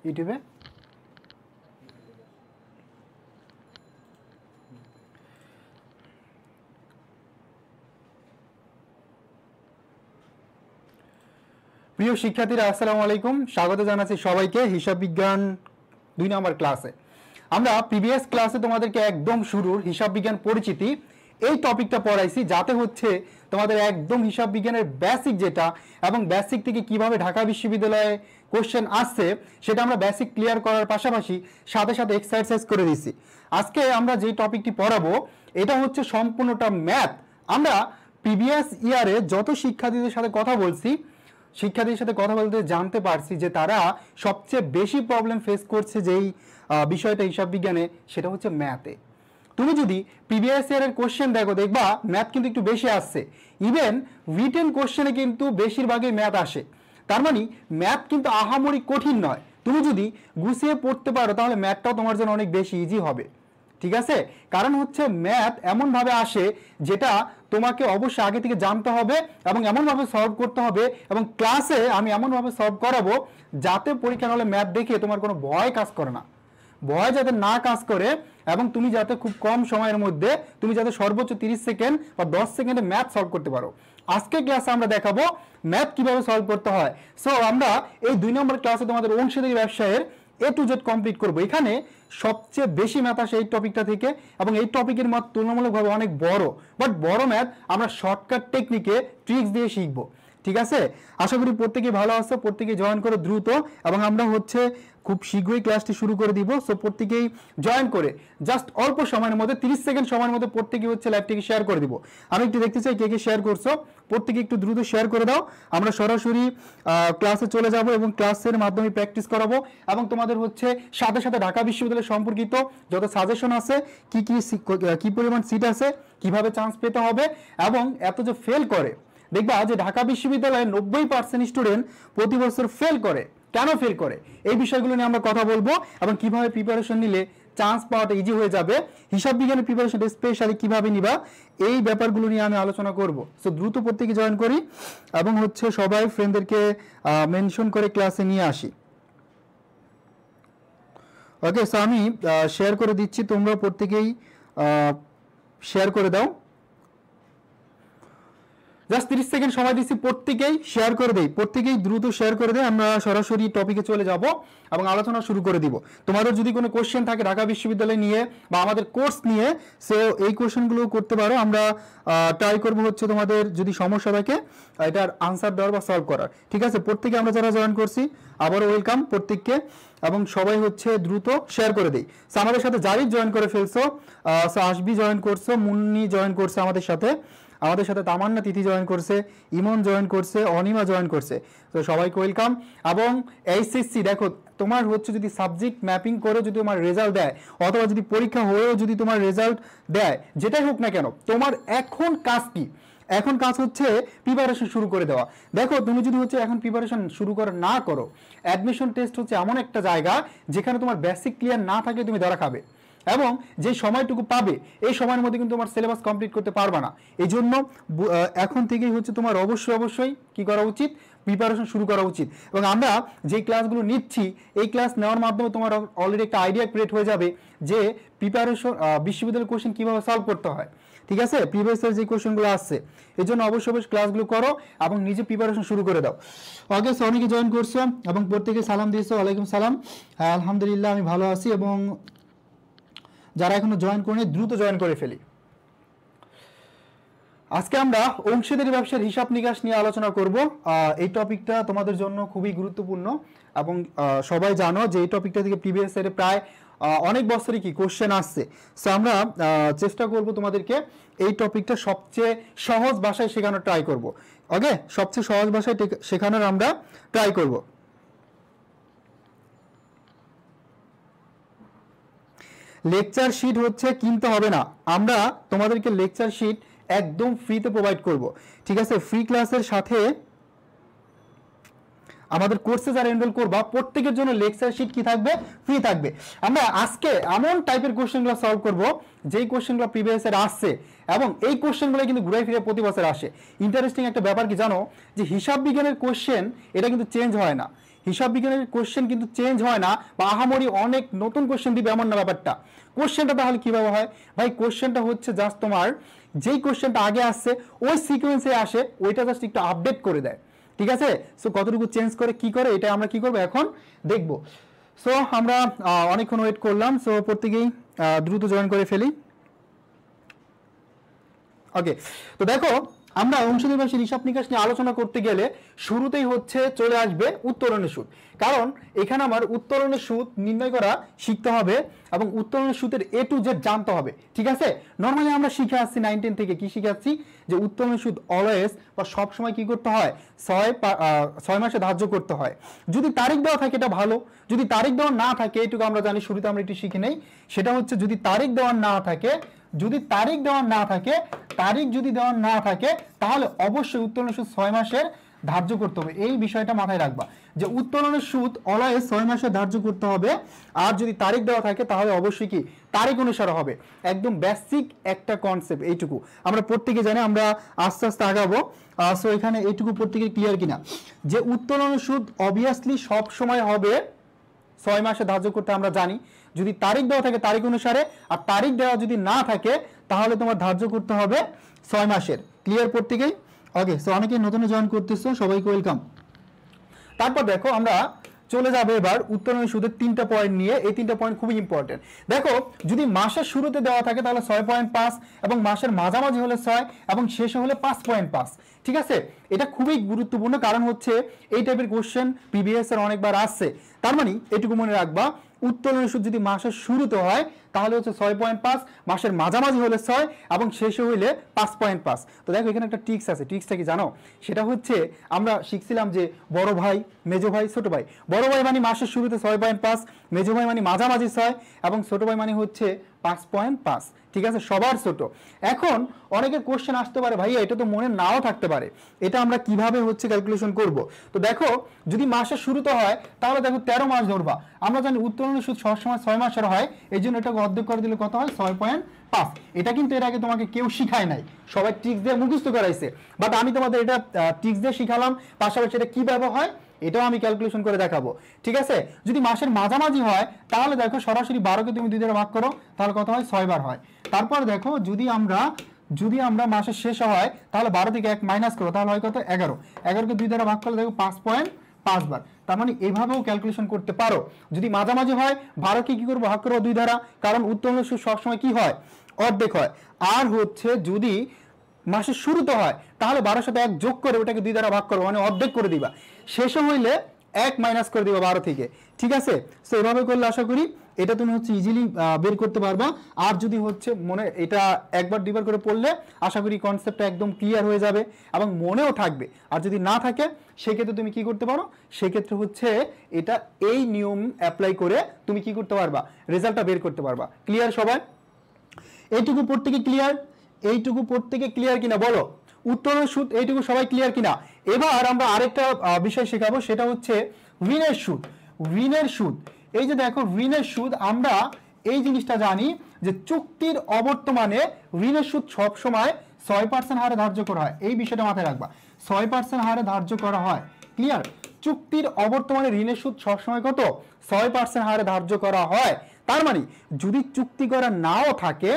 ইউটিউবে প্রিয় শিক্ষার্থীরা আসসালামু আলাইকুম, স্বাগত জানাচ্ছি সবাইকে হিসাব বিজ্ঞান 2 নম্বর ক্লাসে। আমরা প্রিভিয়াস ক্লাসে তোমাদেরকে একদম শুরুর হিসাব বিজ্ঞান পরিচিতি এই টপিকটা পড়াইছি, যাতে হচ্ছে তোমাদের একদম হিসাব বিজ্ঞানের বেসিক যেটা এবং বেসিক থেকে কিভাবে ঢাকা বিশ্ববিদ্যালয়ে কোশ্চেন আসছে সেটা আমরা বেসিক ক্লিয়ার করার পাশাপাশি সাথে সাথে এক্সারসাইজ করে দিছি। আজকে আমরা যে টপিকটি পড়াবো এটা হচ্ছে সম্পূর্ণটা ম্যাথ। আমরা প্রিভিয়াস ইয়ারে যত শিক্ষার্থীদের সাথে কথা বলছি, শিক্ষার্থীদের সাথে কথা বলতে জানতে পারছি যে তারা সবচেয়ে বেশি প্রবলেম ফেস করছে যেই বিষয়টা হিসাব বিজ্ঞানে, সেটা হচ্ছে ম্যাথে। তুমি যদি প্রিভিয়াস ইয়ারের কোশ্চেন দেখো, দেখবা ম্যাথ কিন্তু একটু বেশি আসছে। ইভেন রিটেন কোশ্চেনে কিন্তু বেশিরভাগই ম্যাথ আসে। তার মানে ম্যাথ কিন্তু আহামরি কঠিন নয়। তুমি যদি গুছিয়ে পড়তে পারো তাহলে ম্যাথটাও তোমার জন্য অনেক বেশি ইজি হবে। ঠিক আছে, কারণ হচ্ছে ম্যাথ এমনভাবে আসে যেটা তোমাকে অবশ্যই আগে থেকে জানতে হবে এবং এমনভাবে সলভ করতে হবে, এবং ক্লাসে আমি এমনভাবে সলভ করাবো যাতে পরীক্ষা হলে ম্যাথ দেখে তোমার কোনো ভয় কাজ করে না, ভয় যাতে না কাজ করে, এবং তুমি যাতে খুব কম সময়ের মধ্যে তুমি যাতে সর্বোচ্চ 30 সেকেন্ড বা 10 সেকেন্ডে ম্যাথ সলভ করতে পারো। আজকে ক্লাসে আমরা দেখাবো ম্যাথ কিভাবে সলভ করতে হয়। সো আমরা এই 2 নম্বর ক্লাসে তোমাদের অংশীদারি ব্যবসায়ের A to Z কমপ্লিট করবো। এখানে সবচেয়ে বেশি ম্যাথ আসে এই টপিকটা থেকে, এবং এই টপিকের ম্যাথ তুলনামূলকভাবে অনেক বড়, বাট বড় ম্যাথ আমরা শর্টকাট টেকনিকে ট্রিক্স দিয়ে শিখবো। ঠিক আছে, আশা করি প্রত্যেকেই ভালো আছে, প্রত্যেকে জয়েন করে দ্রুত, এবং আমরা হচ্ছে খুব শীঘ্রই ক্লাসটি শুরু করে দিব। সো প্রত্যেকেই জয়েন করে জাস্ট অল্প সময়ের মধ্যে 30 সেকেন্ড সময়ের মধ্যে প্রত্যেকেই হচ্ছে লাইভটিকে শেয়ার করে দিব। আমি একটু দেখতে চাই কে কে শেয়ার করছো, প্রত্যেকে একটু দ্রুত শেয়ার করে দাও। আমরা সরাসরি ক্লাসে চলে যাব এবং ক্লাসের মাধ্যমে প্র্যাকটিস করাবো, এবং তোমাদের হচ্ছে সাথে সাথে ঢাকা বিশ্ববিদ্যালয় সম্পর্কিত যত সাজেশন আছে, কি পরিমাণ সিট আছে, কিভাবে চান্স পেতে হবে, এবং এত যে ফেল করে, দেখবা যে ঢাকা বিশ্ববিদ্যালয়ে 90% স্টুডেন্ট প্রতি বছর ফেল করে। কেন ফেল করে এই বিষয়গুলো নিয়ে আমরা কথা বলবো, এবং কিভাবে প্রিপারেশন নিলে চান্স পাওয়াটা ইজি হয়ে যাবে, হিসাব বিজ্ঞানের প্রিপারেশন স্পেশালি কিভাবে নিবা, এই ব্যাপারগুলো নিয়ে আমি আলোচনা করব। সো দ্রুত প্রত্যেকে জয়েন করি এবং হচ্ছে সবাই ফ্রেন্ডদেরকে মেনশন করে ক্লাসে নিয়ে আসি। ওকে, সো আমি শেয়ার করে দিচ্ছি, তোমরা প্রত্যেকেই শেয়ার করে দাও। জাস্ট 30 সেকেন্ড সময় দিচ্ছি, প্রত্যেকেই শেয়ার করে দেই, প্রত্যেকেই দ্রুত শেয়ার করে দেয়। আমরা সরাসরি টপিকে চলে যাব এবং আলোচনা শুরু করে দিব। তোমাদের যদি কোনো কোশ্চেন থাকে ঢাকা বিশ্ববিদ্যালয় নিয়ে বা আমাদের কোর্স নিয়ে, সো এই কোশ্চেনগুলো করতে পারো। আমরা ট্রাই করবো হচ্ছে তোমাদের যদি সমস্যা থাকে এটার আনসার দেওয়ার বা সলভ করার। ঠিক আছে, প্রত্যেকে আমরা যারা জয়েন করছি আবারও ওয়েলকাম প্রত্যেককে, এবং সবাই হচ্ছে দ্রুত শেয়ার করে দেই। সো আমাদের সাথে জারিদ জয়েন করে ফেলছো, সো আসবি জয়েন করছো, মুন্নি জয়েন করছে আমাদের সাথে তামান্না তিথি জয়েন করছে, ইমন জয়েন করছে, অনিমা জয়েন করছে। তো সবাইকে ওয়েলকাম। এবং এইচএসসি দেখো, তোমার হচ্ছে যদি সাবজেক্ট ম্যাপিং করে যদি তোমার রেজাল্ট দেয়, অথবা যদি পরীক্ষা হয়েও যদি তোমার রেজাল্ট দেয়, যেটাই হোক না কেন, তোমার এখন কাজ কি? এখন কাজ হচ্ছে প্রিপারেশন শুরু করে দেওয়া। দেখো, তুমি যদি হচ্ছে এখন প্রিপারেশন শুরু করে না করো, অ্যাডমিশন টেস্ট হচ্ছে এমন একটা জায়গা যেখানে তোমার বেসিক ক্লিয়ার না থাকলে তুমি ধরা খাবে, এবং যে সময়টুকু পাবে এই সময়ের মধ্যে কিন্তু তোমার সিলেবাস কমপ্লিট করতে পারবে না। এই জন্য এখন থেকেই হচ্ছে তোমার অবশ্যই কি করা উচিত, প্রিপারেশন শুরু করা উচিত। এবং আমরা যে ক্লাসগুলো নিচ্ছি, এই ক্লাস নেওয়ার মাধ্যমে তোমার অলরেডি একটা আইডিয়া ক্রিয়েট হয়ে যাবে যে প্রিপারেশন বিশ্ববিদ্যালয়ের কোশ্চেন কীভাবে সলভ করতে হয়। ঠিক আছে, প্রিভিয়াস ইয়ার যে কোশ্চেনগুলো আসছে, এই জন্য অবশ্যই ক্লাসগুলো করো এবং নিজে প্রিপারেশন শুরু করে দাও। ওকে, অনেকে জয়েন করছো এবং প্রত্যেকে সালাম দিয়েছো। ওয়ালাইকুম সালাম। হ্যাঁ, আলহামদুলিল্লাহ আমি ভালো আছি, এবং যারা এখনো জয়েন করেনি দ্রুত জয়েন করে ফেলি। আজকে আমরা অংশীদারি ব্যবসার হিসাব নিকাশ নিয়ে আলোচনা করব। এই টপিকটা তোমাদের জন্য খুবই গুরুত্বপূর্ণ, এবং সবাই জানো যে এই টপিকটা থেকে প্রিভিয়াস ইয়ারে প্রায় অনেক বছরই কি কোশ্চেন আসছে। সো আমরা চেষ্টা করব তোমাদেরকে এই টপিকটা সবচেয়ে সহজ ভাষায় শেখানোর ট্রাই করব। ওকে, সবচেয়ে সহজ ভাষায় শেখানোর আমরা ট্রাই করব। লেকচার শিট হচ্ছে কিনতে হবে না, আমরা তোমাদেরকে লেকচার শিট একদম ফ্রিতে প্রোভাইড করব। ঠিক আছে, ফ্রি ক্লাসের সাথে আমাদের কোর্সে যারা এনরোল করবা প্রত্যেকের জন্য লেকচার শিট কি থাকবে, ফ্রি থাকবে। আমরা আজকে এমন টাইপের কোশ্চেনগুলো সলভ করব যেই কোশ্চেনগুলো প্রিভিয়াস ইয়ার আসছে, এবং এই কোশ্চেনগুলো কিন্তু ঘুরে ফিরে প্রতি বছর আসে। ইন্টারেস্টিং একটা ব্যাপার কি জানো, যে হিসাব বিজ্ঞানের কোশ্চেন এটা কিন্তু চেঞ্জ হয় না। হিসাব বিজ্ঞানের কোশ্চেন কিন্তু চেঞ্জ হয় না বা আহামরি অনেক নতুন কোশ্চেন দিবে এমন না ব্যাপারটা। কোশ্চেনটা তাহলে কিভাবে হয় ভাই? কোশ্চেনটা হচ্ছে জাস্ট তোমার যেই কোশ্চেনটা আগে আসছে ওই সিকোয়েন্সে আসে, ওইটা জাস্ট একটু আপডেট করে দেয়, ঠিক আছে? সো কতটুকু চেঞ্জ করে কি করে এটা আমরা কি করবো এখন দেখব। সো আমরা অনেকক্ষণ ওয়েট করলাম, সো প্রত্যেকেই দ্রুত জয়েন করে ফেলি। ওকে, তো দেখো আমরা অংশীদারি ভাষার হিসাব নিকাশ নিয়ে আলোচনা করতে গেলে শুরুতেই হচ্ছে চলে আসবে উত্তোলনের সুদ, কারণ এখানে আমার উত্তোলনের সুদ নির্ণয় করা শিখতে হবে এবং উত্তোলনের সুদের A to Z জানতে হবে, ঠিক আছে? নর্মালি আমরা শিখে আসছি 9, 10 থেকে কি শিখে আসছি যে উত্তোলনের সুদ অলওয়েজ বা সব সময় কি করতে হয়, 6 মাসে ধার্য করতে হয়। যদি তারিখ দেওয়া থাকে এটা ভালো, যদি তারিখ দেওয়া না থাকে এটুকু আমরা জানি, শুরুতে আমরা একটু শিখে নেই। সেটা হচ্ছে যদি তারিখ দেওয়া না থাকে, যদি তারিখ দেওয়া না থাকে, তারিখ যদি দেওয়া না থাকে তাহলে অবশ্যই উত্তোলনের সুদ 6 মাসের ধার্য করতে হবে। এই বিষয়টা মাথায় রাখবা যে উত্তোলনের সুদ অলওয়েজ 6 মাসে ধার্য করতে হবে, আর যদি তারিখ দেওয়া থাকে তাহলে অবশ্যই কি তারিখ অনুসারে হবে। একদম বেসিক একটা কনসেপ্ট, এইটুকু আমরা প্রত্যেকে জানি, আমরা আস্তে আস্তে আগাবো। সো এখানে এইটুকু প্রত্যেকে ক্লিয়ার কিনা যে উত্তোলনের সুদ অবভিয়াসলি সব সময় হবে 6 মাসে ধার্য করতে আমরা জানি। যদি তারিখ দেওয়া থাকে তারিখ অনুসারে, আর তারিখ দেওয়া যদি না থাকে তাহলে তোমার ধার্য করতে হবে 6 মাসের। ক্লিয়ার প্রত্যেকেই? ওকে, সো অনেকেই নতুন জয়েন করতেছো, সবাইকে ওয়েলকাম। তারপর দেখো আমরা চলে যাবে এবার উত্তোলনের সুদের 3টা পয়েন্ট নিয়ে। এই 3টা পয়েন্ট খুবই ইম্পর্টেন্ট। দেখো যদি মাসের শুরুতে দেওয়া থাকে তাহলে 6.5 এবং মাসের মাঝামাঝি হলে 6 এবং শেষে হলে 5.5, ঠিক আছে? এটা খুবই গুরুত্বপূর্ণ, কারণ হচ্ছে এই টাইপের কোশ্চেন প্রিভিয়াস এর অনেকবার আসছে। তার মানে এটুকু মনে রাখবা, উত্তোলনের সুদ যদি মাসের শুরুতে হয় তাহলে হচ্ছে 6.5, মাসের মাঝামাঝি হলে 6 এবং শেষে হইলে 5.5। তো দেখো এখানে একটা ট্রিক্স আছে। ট্রিক্সটা কি জানো? সেটা হচ্ছে আমরা শিখছিলাম যে বড় ভাই, মেজো ভাই, ছোট ভাই। বড় ভাই মানে মাসের শুরুতে 6.5, মেজো ভাই মানে মাঝামাঝি 6 এবং ছোট ভাই মানে হচ্ছে 5.5, ঠিক আছে? সবার ছোট। এখন অনেকের কোশ্চেন আসতে পারে ভাইয়া এটা তো মনে নাও থাকতে পারে, এটা আমরা কিভাবে হচ্ছে ক্যালকুলেশন করব? তো দেখো যদি মাসের শুরুতে হয় তাহলে দেখো 13 মাস ধরবা। আমরা জানি উত্তোলনের সুদ সবসময় 6 মাসের হয়, এই জন্য এটাকে অর্ধেক করে দিলে কত হয়? 6.5। এটা কিন্তু এর আগে তোমাকে কেউ শিখায় নাই, সবাই ট্রিক্স দিয়ে মুখস্থ করাইছে, বাট আমি তোমাদের এটা ট্রিক্স দিয়ে শিখালাম, পাশাপাশি এটা কিভাবে হয় এটাও আমি ক্যালকুলেশন করে দেখাবো, ঠিক আছে? যদি মাসের মাঝামাঝি হয় তাহলে দেখো সরাসরি 12কে তুমি 2 দ্বারা ভাগ করো, তাহলে কত হয়? 6 বার হয়। তারপর দেখো যদি আমরা মাসের শেষে হয় তাহলে 12 থেকে 1 মাইনাস করো, তাহলে হয় কত? 11। 11কে 2 দ্বারা ভাগ করলে দেখো 5.5 বার। তার মানে এইভাবেও ক্যালকুলেশন করতে পারো। যদি মাঝামাঝি হয় 12কে কি করবো? ভাগ করবো 2 দ্বারা, কারণ উত্তোলনের সুদ সবসময় কি হয়? অর্ধেক হয়। আর হচ্ছে যদি মাসের শুরুতে হয় তাহলে 12 সাথে 1 যোগ করে ওটাকে 2 দ্বারা ভাগ করবো, মানে অর্ধেক করে দিবা। শেষে হইলে 1 মাইনাস করে দিবা 12 থেকে, ঠিক আছে? সো এভাবে করলে আশা করি এটা তুমি হচ্ছে ইজিলি বের করতে পারবা। আর যদি হচ্ছে মনে এটা একবার দুইবার করে পড়লে আশা করি কনসেপ্টটা একদম ক্লিয়ার হয়ে যাবে এবং মনেও থাকবে। আর যদি না থাকে সেক্ষেত্রে তুমি কি করতে পারো? সেক্ষেত্রে হচ্ছে এটা এই নিয়ম অ্যাপ্লাই করে তুমি কি করতে পারবা? রেজাল্টটা বের করতে পারবা। ক্লিয়ার সবাই? এইটুকু প্রত্যেকে ক্লিয়ার? এইটুকু প্রত্যেকে ক্লিয়ার কিনা বলো? উত্তোলনের সুদ এইটুকু সবাই ক্লিয়ার কিনা? এবার আমরা আরেকটা বিষয় শেখাবো, সেটা হচ্ছে ঋণের সুদ। ঋণের সুদ, এই যে দেখো ঋণের সুদ, আমরা এই জিনিসটা জানি যে চুক্তির অবর্তমানে ঋণের সুদ সবসময় 6% হারে ধার্য করা হয়। এই বিষয়টা মাথায় রাখবা, 6% হারে ধার্য করা হয়। ক্লিয়ার? চুক্তির অবর্তমানে ঋণের সুদ সবসময় কত? 6% হারে ধার্য করা হয়। তার মানে যদি চুক্তি করা নাও থাকে,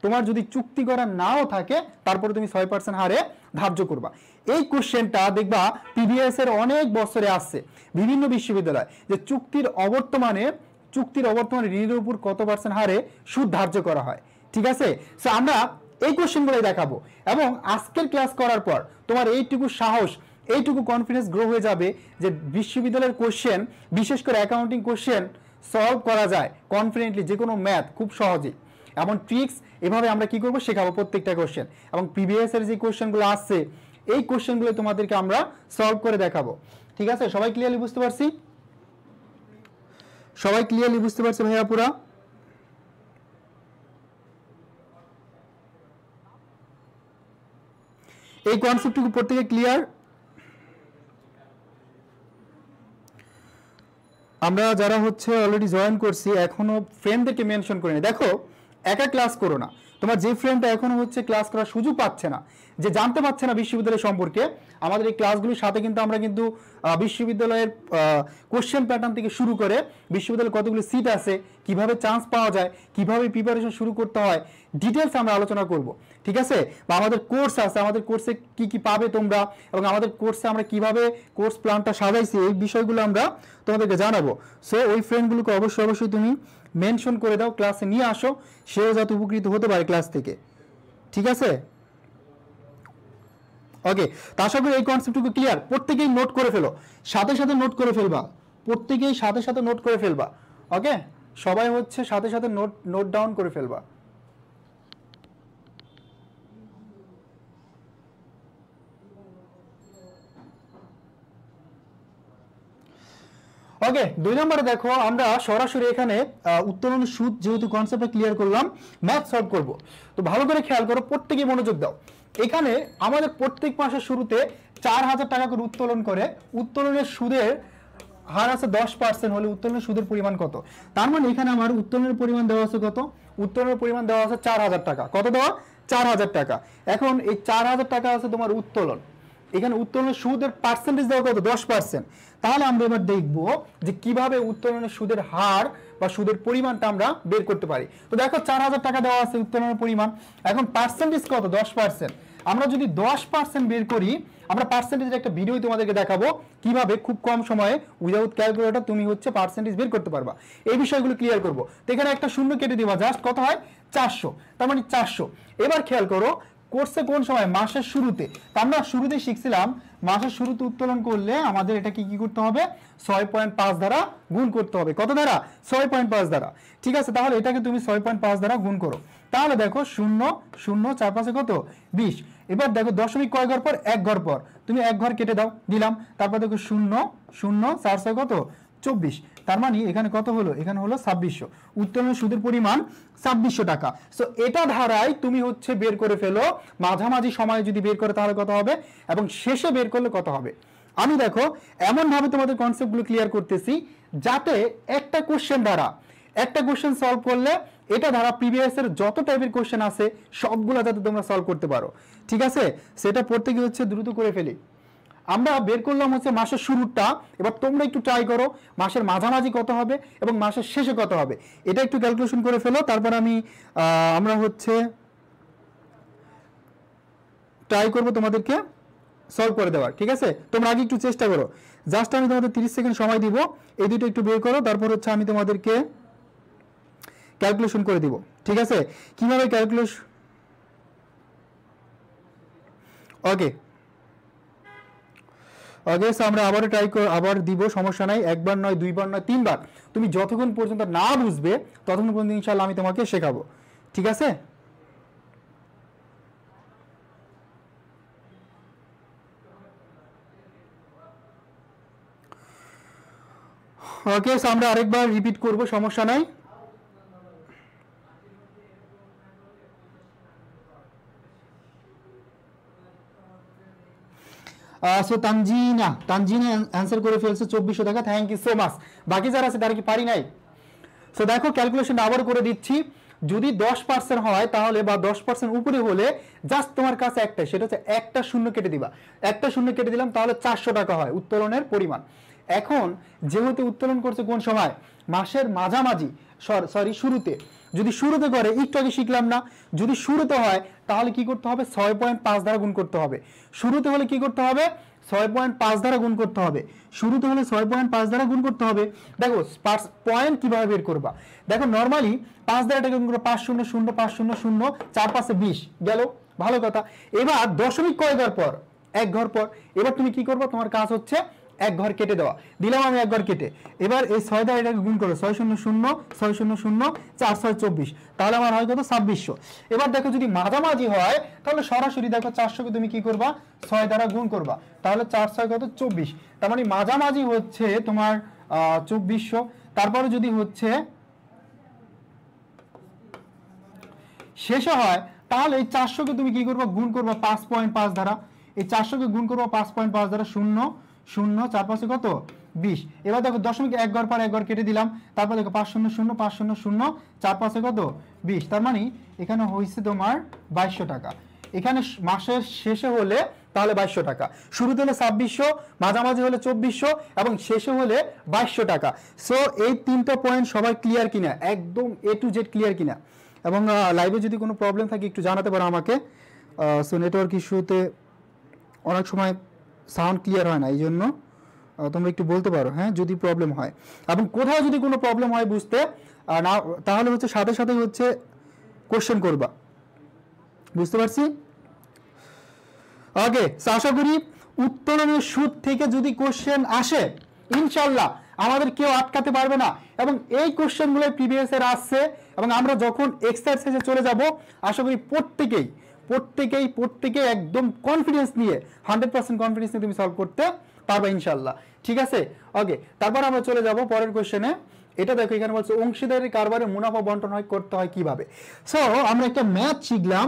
তোমার যদি চুক্তি করা নাও থাকে তারপরে তুমি 6% হারে ধার্য করবা। এই কোশ্চেনটা দেখবা প্রিভিয়াস এর অনেক বছরে আসছে বিভিন্ন বিশ্ববিদ্যালয়, যে চুক্তির অবর্তমানে ঋণের উপর কত পার্সেন্ট হারে সুদ ধার্য করা হয়, ঠিক আছে? সো আমরা এই কোশ্চেনগুলোই দেখাবো এবং আজকের ক্লাস করার পর তোমার এইটুকু সাহস, এইটুকু কনফিডেন্স গ্রো হয়ে যাবে যে বিশ্ববিদ্যালয়ের কোশ্চেন, বিশেষ করে অ্যাকাউন্টিং কোশ্চেন সলভ করা যায় কনফিডেন্টলি, যে কোনো ম্যাথ খুব সহজেই। এমন ট্রিক্স এভাবে আমরা কি করবো? শেখাবো প্রত্যেকটা কোশ্চেন, এবং প্রিভিয়াস এর যে কোশ্চেনগুলো আসছে এই কোশ্চেনগুলো তোমাদেরকে আমরা সলভ করে দেখাবো, ঠিক আছে? সবাই ক্লিয়ারলি বুঝতে পারছি? সবাই ক্লিয়ারলি বুঝতে পারছে ভাইয়া পুরা? এই কনসেপ্টটুকু প্রত্যেকে ক্লিয়ার? আমরা যারা হচ্ছে অলরেডি জয়েন করছি এখনো ফ্রেন্ডদেরকে মেনশন করিনি। দেখো একা ক্লাস করো না, তোমার যে ফ্রেন্ডটা এখনো হচ্ছে ক্লাস করার সুযোগ পাচ্ছে না, যে জানতে পারছে না বিশ্ববিদ্যালয় সম্পর্কে, আমাদের এই ক্লাসগুলোর সাথে কিন্তু আমরা কিন্তু বিশ্ববিদ্যালয়ের কোশ্চেন প্যাটার্ন থেকে শুরু করে বিশ্ববিদ্যালয়ে কতগুলো সিট আছে, কিভাবে চান্স পাওয়া যায়, কিভাবে প্রিপারেশন শুরু করতে হয়, ডিটেলস আমরা আলোচনা করব, ঠিক আছে? বা আমাদের কোর্স আছে, আমাদের কোর্সে কি কি পাবে তোমরা, এবং আমাদের কোর্সে আমরা কিভাবে কোর্স প্ল্যানটা সাজাইছি, এই বিষয়গুলো আমরা তোমাদেরকে জানাবো। সো ওই ফ্রেন্ডগুলোকে অবশ্যই তুমি মেনশন করে দাও, ক্লাসে নিয়ে আসো, সেও যাতে উপকৃত হতে পারে ক্লাস থেকে, ঠিক আছে? ওকে, তা আশা করি এই কনসেপ্টটুকু ক্লিয়ার। প্রত্যেকেই নোট করে ফেলো, সাথে সাথে নোট করে ফেলবা, প্রত্যেকেই সাথে সাথে নোট করে ফেলবা। ওকে, সবাই হচ্ছে সাথে সাথে নোট ডাউন করে ফেলবা। ওকে, 2 নম্বরে দেখো আমরা সরাসরি এখানে উত্তোলনের সুদ যেহেতু কনসেপ্টটা ক্লিয়ার করলাম, ম্যাথ সলভ করব। তো ভালো করে খেয়াল করো, প্রত্যেকেই মনোযোগ দাও। এখানে আমাদের প্রত্যেক মাসের শুরুতে 4000 টাকা করে উত্তোলন করে, উত্তোলনের সুদের হার আছে 10% হলে উত্তোলনের সুদের পরিমাণ কত? তার মানে এখানে আমার উত্তোলনের পরিমাণ দেওয়া আছে কত? উত্তোলনের পরিমাণ দেওয়া আছে 4000 টাকা। কত দেওয়া? 4000 টাকা। এখন এই 4000 টাকা আছে তোমার উত্তোলন, এখানে উত্তোলনের সুদের পার্সেন্টেজ দেওয়া কত? 10%। তাহলে আমরা এবার দেখব যে কিভাবে উত্তোলনের সুদের হার বা সুদের পরিমাণটা আমরা বের করতে পারি। তো দেখো 4000 টাকা দেওয়া আছে উত্তোলনের পরিমাণ, এখন পার্সেন্টেজ কত? 10%। আমরা যদি 10% বের করি, আমরা পার্সেন্টেজের একটা ভিডিও তোমাদেরকে দেখাবো কিভাবে খুব কম সময়ে উইদাউট ক্যালকুলেটর তুমি হচ্ছে পার্সেন্টেজ বের করতে পারবা। এই বিষয়গুলো ক্লিয়ার করব। তো এখানে একটা শূন্য কেটে দিবা, জাস্ট কত হয়? 400। তার মানে 400। এবার খেয়াল করো, কোর্সে কোন সময়? মাসের শুরুতে। তা আমরা শুরুতে শিখছিলাম মাসের শুরুতে উত্তোলন করলে আমাদের এটাকে কি করতে হবে? 6.5 দ্বারা গুণ করতে হবে। কত দ্বারা? 6.5 দ্বারা। ঠিক আছে, তাহলে এটাকে তুমি 6.5 দ্বারা গুণ করো। তাহলে দেখো 0 0 4 5 কত? 20। এবার দেখো দশমিক কয় ঘর পর? 1 ঘর পর। তুমি 1 ঘর কেটে দাও, দিলাম। তারপর দেখো 0 0 4 6 কত? 24। তার মানে এখানে কত হলো? এখানে হলো 2600। উত্তোলনের সুদের পরিমাণ 2600 টাকা। সো এটা ধারায় তুমি হচ্ছে বের করে ফেলো, মাঝামাঝি সময়ে যদি বের করে তাহলে কত হবে, এবং শেষে বের করলে কত হবে। আমি দেখো এমন ভাবে তোমাদের কনসেপ্টগুলো ক্লিয়ার করতেছি যাতে একটা কোশ্চেন দ্বারা, একটা কোশ্চেন সলভ করলে এটা দ্বারা প্রিভিয়াস এর যত টাইপের কোশ্চেন আছে সবগুলো যাতে তোমরা সলভ করতে পারো, ঠিক আছে? সেটা পড়তে গিয়ে হচ্ছে দ্রুত করে ফেলি। আমরা বের করলাম হচ্ছে মাসের শুরুটা, এবার তোমরা একটু ট্রাই করো মাসের মাঝামাঝি কত হবে এবং মাসের শেষে কত হবে, এটা একটু ক্যালকুলেশন করে ফেলো। তারপর আমরা হচ্ছে ট্রাই করব তোমাদেরকে সলভ করে দেওয়ার, ঠিক আছে? তোমরা আগে একটু চেষ্টা করো, জাস্ট আমি তোমাদের 30 সেকেন্ড সময় দিব, এই দুটো একটু বের করো, তারপর হচ্ছে আমি তোমাদেরকে ক্যালকুলেশন করে দিব, ঠিক আছে? কিভাবে ক্যালকুলেশন? ওকে ওকে, আমরা আবার দিব, সমস্যা নাই। একবার নয়, দুইবার নয়, 3বার। তুমি যতক্ষণ পর্যন্ত না বুঝবে ততক্ষণ পর্যন্ত ইনশাআল্লাহ আমি তোমাকে শেখাবো, ঠিক আছে? ওকে, আমরা আরেকবার রিপিট করব, সমস্যা নাই। সো তানজিনা অ্যান্সার করে ফেলছে 2400 টাকা, থ্যাংক ইউ সো মাচ। বাকি যারা আছে তারা কি পারি নাই? সো দেখো ক্যালকুলেশন আবার করে দিচ্ছি। যদি 10% হয় তাহলে, বা 10% উপরে হলে জাস্ট তোমার কাছে একটাই, সেটা হচ্ছে একটা শূন্য কেটে দিবা। একটা শূন্য কেটে দিলাম, তাহলে 400 টাকা হয় উত্তোলনের পরিমাণ। এখন যেহেতু উত্তোলন করছে কোন সময়? মাসের মাঝামাঝি, সরি শুরুতে। যদি শুরুতে করে, একটু আগে শিখলাম না, যদি শুরুতে হয় তাহলে কি করতে হবে? 6.5 দ্বারা গুণ করতে হবে। শুরুতে হলে কি করতে হবে? 6.5 দ্বারা গুণ করতে হবে। শুরুতে হলে 6.5 দ্বারা গুণ করতে হবে। দেখো পয়েন্ট কিভাবে বের করবা, দেখো নর্মালি 5 দ্বারা এটাকে গুণ করো, 5 0 0 5 0 0 4 5 20 গেল, ভালো কথা। এবার দশমিক কয় ঘর পর? 1 ঘর পর। এবার তুমি কি করবা? তোমার কাজ হচ্ছে 1 ঘর কেটে দেওয়া, দিলাম আমি 1 ঘর কেটে। এবার এই 6 দ্বারা এটাকে গুণ করো, 6 0 0 6 0 0 4 6 24, তাহলে আমার হয় কত? 2600। এবার দেখো যদি মাঝামাঝি হয় তাহলে সরাসরি দেখো 400 কে তুমি কি করবা? 6 দ্বারা গুণ করবা, তাহলে 4 6 কত? 24। তার মানে মাঝামাঝি হচ্ছে তোমার 2400। তারপরে যদি হচ্ছে শেষে হয় তাহলে এই 400 কে তুমি কি করবা? গুণ করবা 5.5 দ্বারা। এই 400 কে গুণ করবা 5.5 দ্বারা, 0 0 4 5 কত? 20। এবার দেখো দশমিক 1 ঘর পর 1 ঘর কেটে দিলাম, তারপর দেখো 5 0 0 5 0 0 4 5 কত? 20। তার মানে এখানে হয়েছে তোমার 2200 টাকা। এখানে মাসের শেষে হলে তাহলে 2200 টাকা, শুরুতে হলে 2600, মাঝামাঝি হলে 2400 এবং শেষে হলে 2200 টাকা। সো এই তিনটা পয়েন্ট সবাই ক্লিয়ার কিনা, একদম A to Z ক্লিয়ার কিনা? এবং লাইভে যদি কোনো প্রবলেম থাকে একটু জানাতে পারো আমাকে। সো নেটওয়ার্ক ইস্যুতে অনেক সময় সাউন্ড ক্লিয়ার হয় না, এই জন্য তোমরা একটু বলতে পারো হ্যাঁ যদি প্রবলেম হয়, এবং কোথাও যদি কোনো প্রবলেম হয় বুঝতে না তাহলে হচ্ছে সাথে সাথে হচ্ছে কোশ্চেন করবা, বুঝতে পারছি? ওকে, আশা করি উত্তরণের সুদ থেকে যদি কোশ্চেন আসে ইনশাল্লাহ আমাদের কেউ আটকাতে পারবে না, এবং এই কোশ্চেনগুলো প্রিভিয়াস এর আসছে, এবং আমরা যখন এক্সারসাইজে চলে যাব আশা করি প্রত্যেকেই একদম কনফিডেন্স নিয়ে 100% কনফিডেন্স নিয়ে তুমি সলভ করতে পারবে ইনশাল্লাহ। ঠিক আছে, ওকে, তারপর আমরা চলে যাব পরের কোশ্চেনে। এটা দেখো এখানে বলছে অংশীদারি কারবারে মুনাফা বন্টন করতে হয় কিভাবে। সো আমরা একটা ম্যাথ শিখলাম,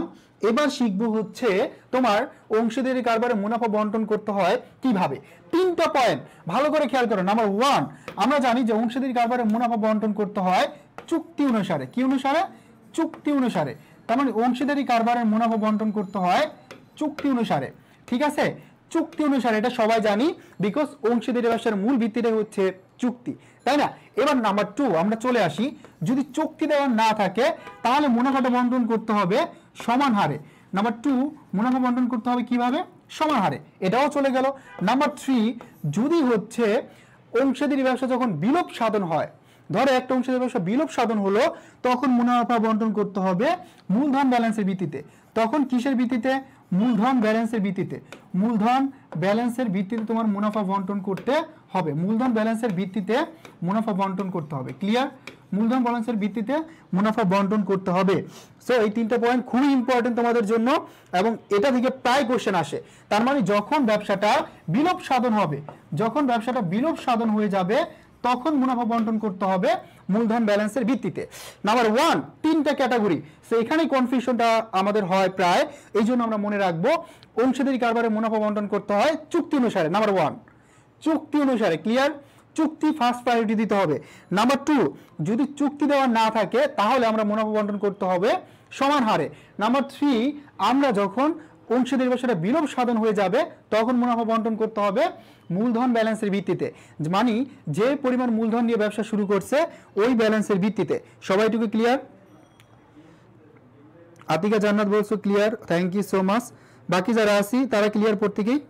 এবার শিখবো হচ্ছে তোমার অংশীদারি কারবারে মুনাফা বন্টন করতে হয় কিভাবে। তিনটা পয়েন্ট ভালো করে খেয়াল করো। নাম্বার 1, আমরা জানি যে অংশীদারি কারবারে মুনাফা বন্টন করতে হয় চুক্তি অনুসারে। কি অনুসারে? চুক্তি অনুসারে। তার মানে অংশীদারি কারবারের মুনাফা বন্টন করতে হয় চুক্তি অনুসারে। ঠিক আছে, চুক্তি অনুসারে, এটা সবাই জানি, বিকজ অংশীদারি ব্যবসার মূল ভিত্তিটাই হচ্ছে চুক্তি, তাই না? এবার নাম্বার 2 আমরা চলে আসি, যদি চুক্তি দেওয়া না থাকে তাহলে মুনাফাটা বন্টন করতে হবে সমান হারে। নাম্বার 2, মুনাফা বন্টন করতে হবে কিভাবে? সমান হারে, এটাও চলে গেল। নাম্বার 3, যদি হচ্ছে অংশীদারি ব্যবসা যখন বিলোপ সাধন হয়, ধরো একটা অংশীদারি ব্যবসা বিলোপ সাধন হলো, তখন মুনাফা বন্টন করতে হবে মূলধন ব্যালেন্সের ভিত্তিতে। তখন কিসের ভিত্তিতে? মূলধন ব্যালেন্সের ভিত্তিতে। মূলধন ব্যালেন্সের ভিত্তিতে তোমার মুনাফা বন্টন করতে হবে। মূলধন ব্যালেন্সের ভিত্তিতে মুনাফা বন্টন করতে হবে। ক্লিয়ার? মূলধন ব্যালেন্সের ভিত্তিতে মুনাফা বন্টন করতে হবে। সো এই তিনটা পয়েন্ট খুবই ইম্পর্টেন্ট তোমাদের জন্য, এবং এটা থেকে প্রায় কোশ্চেন আসে। তার মানে যখন ব্যবসাটা বিলোপ সাধন হবে, যখন ব্যবসাটা বিলোপ সাধন হয়ে যাবে, তখন মুনাফা বন্টন করতে হবে মূলধন ব্যালেন্সের ভিত্তিতে। নাম্বার 1, তিনটা ক্যাটাগরি। সো এখানেই কনফিউশনটা আমাদের হয় প্রায়, এই জন্য আমরা মনে রাখবো অংশীদারি কারবারে মুনাফা বন্টন করতে হয় চুক্তি অনুসারে। নাম্বার 1, চুক্তি অনুসারে। ক্লিয়ার? চুক্তি ফার্স্ট প্রায়োরিটি দিতে হবে। নাম্বার 2, যদি চুক্তি দেওয়া না থাকে তাহলে আমরা মুনাফা বন্টন করতে হবে সমান হারে। নাম্বার 3, আমরা যখন অংশীদারি ব্যবসাটা বিলোপ সাধন হয়ে যাবে তখন মুনাফা বন্টন করতে হবে মূলধন ব্যালেন্সের ভিত্তিতে, মানে যে পরিমাণ মূলধন নিয়ে ব্যবসা শুরু করছে ওই ব্যালেন্সের ভিত্তিতে। সবাইটুকু ক্লিয়ার? আতিকা জান্নাত বলছো clear, thank you so much. বাকি যারা আছি তারা ক্লিয়ার প্রত্যেকেই?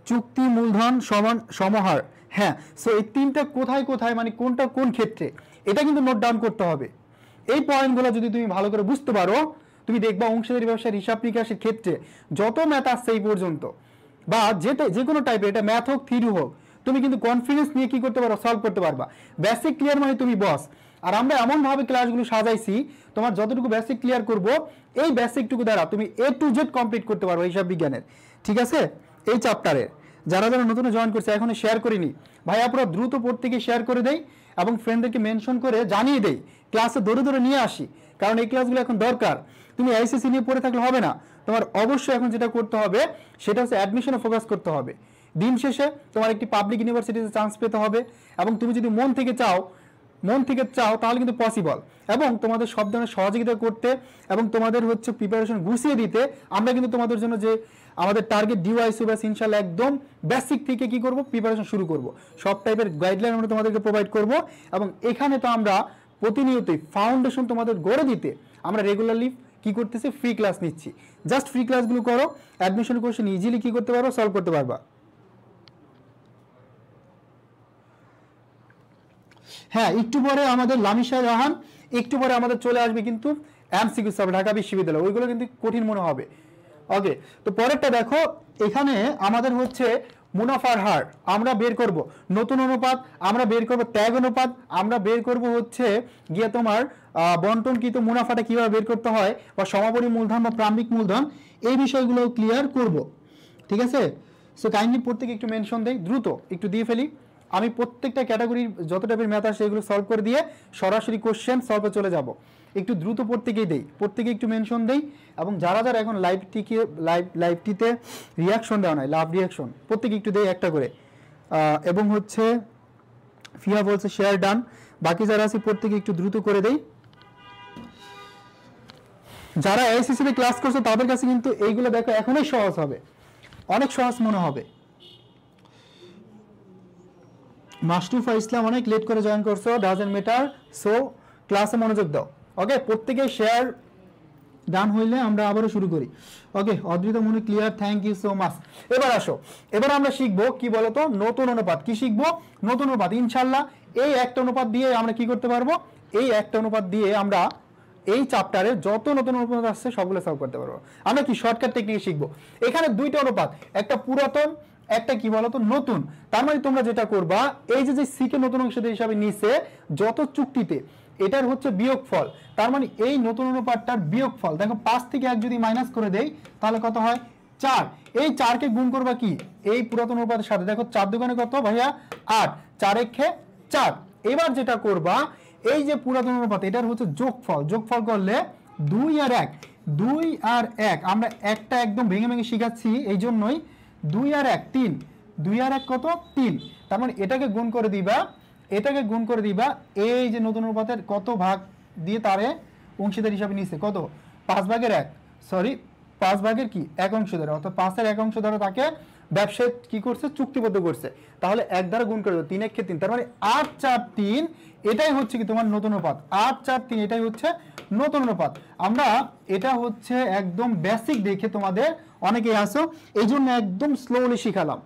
চুক্তি মূলধন সমান সমহার, হ্যাঁ। সো এই তিনটা কোথায় কোথায়, মানে কোনটা কোন ক্ষেত্রে, এটা কিন্তু নোট ডাউন করতে হবে। এই পয়েন্টগুলো যদি তুমি ভালো করে বুঝতে পারো, তুমি দেখবা অংশীদারি ব্যবসার হিসাব নিকাশের ক্ষেত্রে যত ম্যাথ আসছে এই পর্যন্ত, বা যে কোনো টাইপের, এটা ম্যাথ হোক থিওরি হোক, তুমি কিন্তু কনফিডেন্স নিয়ে কি করতে পারো? সলভ করতে পারবা। বেসিক ক্লিয়ার মানে তুমি বস। আর আমরা এমনভাবে ক্লাসগুলো সাজাইছি, তোমার যতটুকু বেসিক ক্লিয়ার করব, এই বেসিকটুকু দ্বারা তুমি A to Z কমপ্লিট করতে পারো হিসাব বিজ্ঞানের। ঠিক আছে, এই চ্যাপ্টারে যারা যারা নতুন জয়েন করছে, এখনো শেয়ার করিনি ভাই, আপনারা দ্রুত প্রত্যেকে শেয়ার করে দেই এবং ফ্রেন্ডদেরকে মেনশন করে জানিয়ে দেই, ক্লাসে ধরে ধরে নিয়ে আসি, কারণ এই ক্লাসগুলো এখন দরকার। তুমি আইসিসি নিয়ে পড়ে থাকলে হবে না, তোমার অবশ্যই এখন যেটা করতে হবে সেটা হচ্ছে অ্যাডমিশনে ফোকাস করতে হবে। দিন শেষে তোমার একটি পাবলিক ইউনিভার্সিটিতে চান্স পেতে হবে, এবং তুমি যদি মন থেকে চাও তাহলে কিন্তু পসিবল। এবং তোমাদের সব ধরনের সহযোগিতা করতে এবং তোমাদের হচ্ছে প্রিপারেশন গুছিয়ে দিতে আমরা কিন্তু তোমাদের জন্য যে আমাদের টার্গেট ডিওয়াইসি ব্যাস ইনশাল্লাহ একদম বেসিক থেকে কি করব, প্রিপারেশন শুরু করব। সব টাইপের গাইডলাইন আমরা তোমাদেরকে প্রোভাইড করব, এবং এখানে তো আমরা প্রতিনিয়তই ফাউন্ডেশন তোমাদের গড়ে দিতে আমরা রেগুলারলি কি করতেছি, ফ্রি ক্লাস নিচ্ছি। জাস্ট ফ্রি ক্লাসগুলো করো, অ্যাডমিশন কোশ্চেন ইজিলি কি করতে পারো, সলভ করতে পারবা। হ্যাঁ, একটু পরে আমাদের লামিশা জাহান, একটু পরে আমাদের চলে আসবে কিন্তু এমসিকিউ সাব ঢাকা বিশ্ববিদ্যালয়, ওইগুলো কিন্তু কঠিন মনে হবে। ওকে, তো পরেরটা দেখো, এখানে আমাদের হচ্ছে মুনাফার হার আমরা বের করব, নতুন অনুপাত আমরা বের করব, ত্যাগ অনুপাত আমরা বের করব, হচ্ছে গিয়ে তোমার বন্টনকৃত মুনাফাটা কিভাবে বের করতে হয়, বা সমাপনী মূলধন বা প্রারম্ভিক মূলধন, এই বিষয়গুলো ক্লিয়ার করব। ঠিক আছে, সো কাইন্ডলি প্রত্যেকে একটু মেনশন দেই, দ্রুত একটু দিয়ে ফেলি। আমি প্রত্যেকটা ক্যাটাগরির যত টাইপের ম্যাথ আসে এগুলো সলভ করে দিয়ে সরাসরি কোশ্চেন সলভে চলে যাব। একটু দ্রুত প্রত্যেকেই দেই, প্রত্যেকে একটু মেনশন দেই, এবং যারা যারা এখন লাইভটিতে রিয়াকশন দেওয়া নয়, লাভ রিয়াকশন প্রত্যেকে একটু দেই একটা করে। এবং হচ্ছে ফিয়া বলছে শেয়ার ডান। বাকি যারা আছে প্রত্যেকে একটু দ্রুত করে দেই। যারা এআইসিসি তে ক্লাস করছে তাদের কাছে কিন্তু এইগুলো দেখো এখনই সহজ হবে, অনেক সহজ মনে হবে। মাসরুফা ইসলাম অনেক লেট করে জয়েন করছো, ডাজন্ট ম্যাটার, সো ক্লাসে মনোযোগ দাও। ওকে, প্রত্যেকে শেয়ার ডান হইলে আমরা আবারও শুরু করি। ওকে, অদ্রিত মনে clear, thank you so much. এবার আসো, এবার আমরা শিখবো কি বলতো, নতুন অনুপাত। কি শিখবো? নতুন অনুপাত। ইনশাল্লাহ এই একটা অনুপাত দিয়ে আমরা কি করতে পারবো, এই একটা অনুপাত দিয়ে আমরা এই চ্যাপ্টারে যত নতুন অনুপাত আসছে সবগুলো সলভ করতে পারবো। আমরা কি শর্টকাট টেকনিক শিখবো। এখানে দুইটা অনুপাত, একটা পুরাতন, একটা কি বলতো নতুন। তার মানে তোমরা যেটা করবা, এই যে সিকে নতুন অংশদের হিসাবে নিচে যত চুক্তিতে এটার হচ্ছে বিয়োগফল, তার মানে এই নতুন অনুপাতটার বিয়োগফল। দেখো 5 থেকে 1 যদি মাইনাস করে দেই তাহলে কত হয়? 4। এই 4 কে গুণ করবা কি এই পুরাতন অনুপাতের সাথে। দেখো 4 দুগুণে কত ভাইয়া? 8, 4 একে 4। এবার যেটা করবা, এই যে পুরাতন অনুপাত এটার হচ্ছে যোগফল। যোগফল করলে 2 আর 1, 2 আর 1, আমরা একটা একদম ভেঙে ভেঙে শিখাচ্ছি এই জন্যই। 2 আর 1 3, 2 আর 1 কত? 3। তার মানে এটাকে গুণ করে দিবা, এটাকে গুণ করে দিবা এই যে নতুন অনুপাতের কত ভাগ দিয়ে তারে অংশীদার হিসাবে নিচ্ছে কত? 5 ভাগের 1, সরি 5 ভাগের কি 1 অংশ ধরে, অর্থাৎ 5-এর 1 অংশ ধরে তাকে ব্যবসায় কি করছে? চুক্তিবদ্ধ করছে। তাহলে 1 দ্বারা গুণ করে দেবো, 3 একে 3, তার মানে 8 4 3, এটাই হচ্ছে কি তোমার নতুন অনুপাত। 8 4 3 এটাই হচ্ছে নতুন অনুপাত। আমরা এটা হচ্ছে একদম বেসিক দেখে তোমাদের অনেকেই আসো এই জন্য একদম স্লোলি শিখালাম,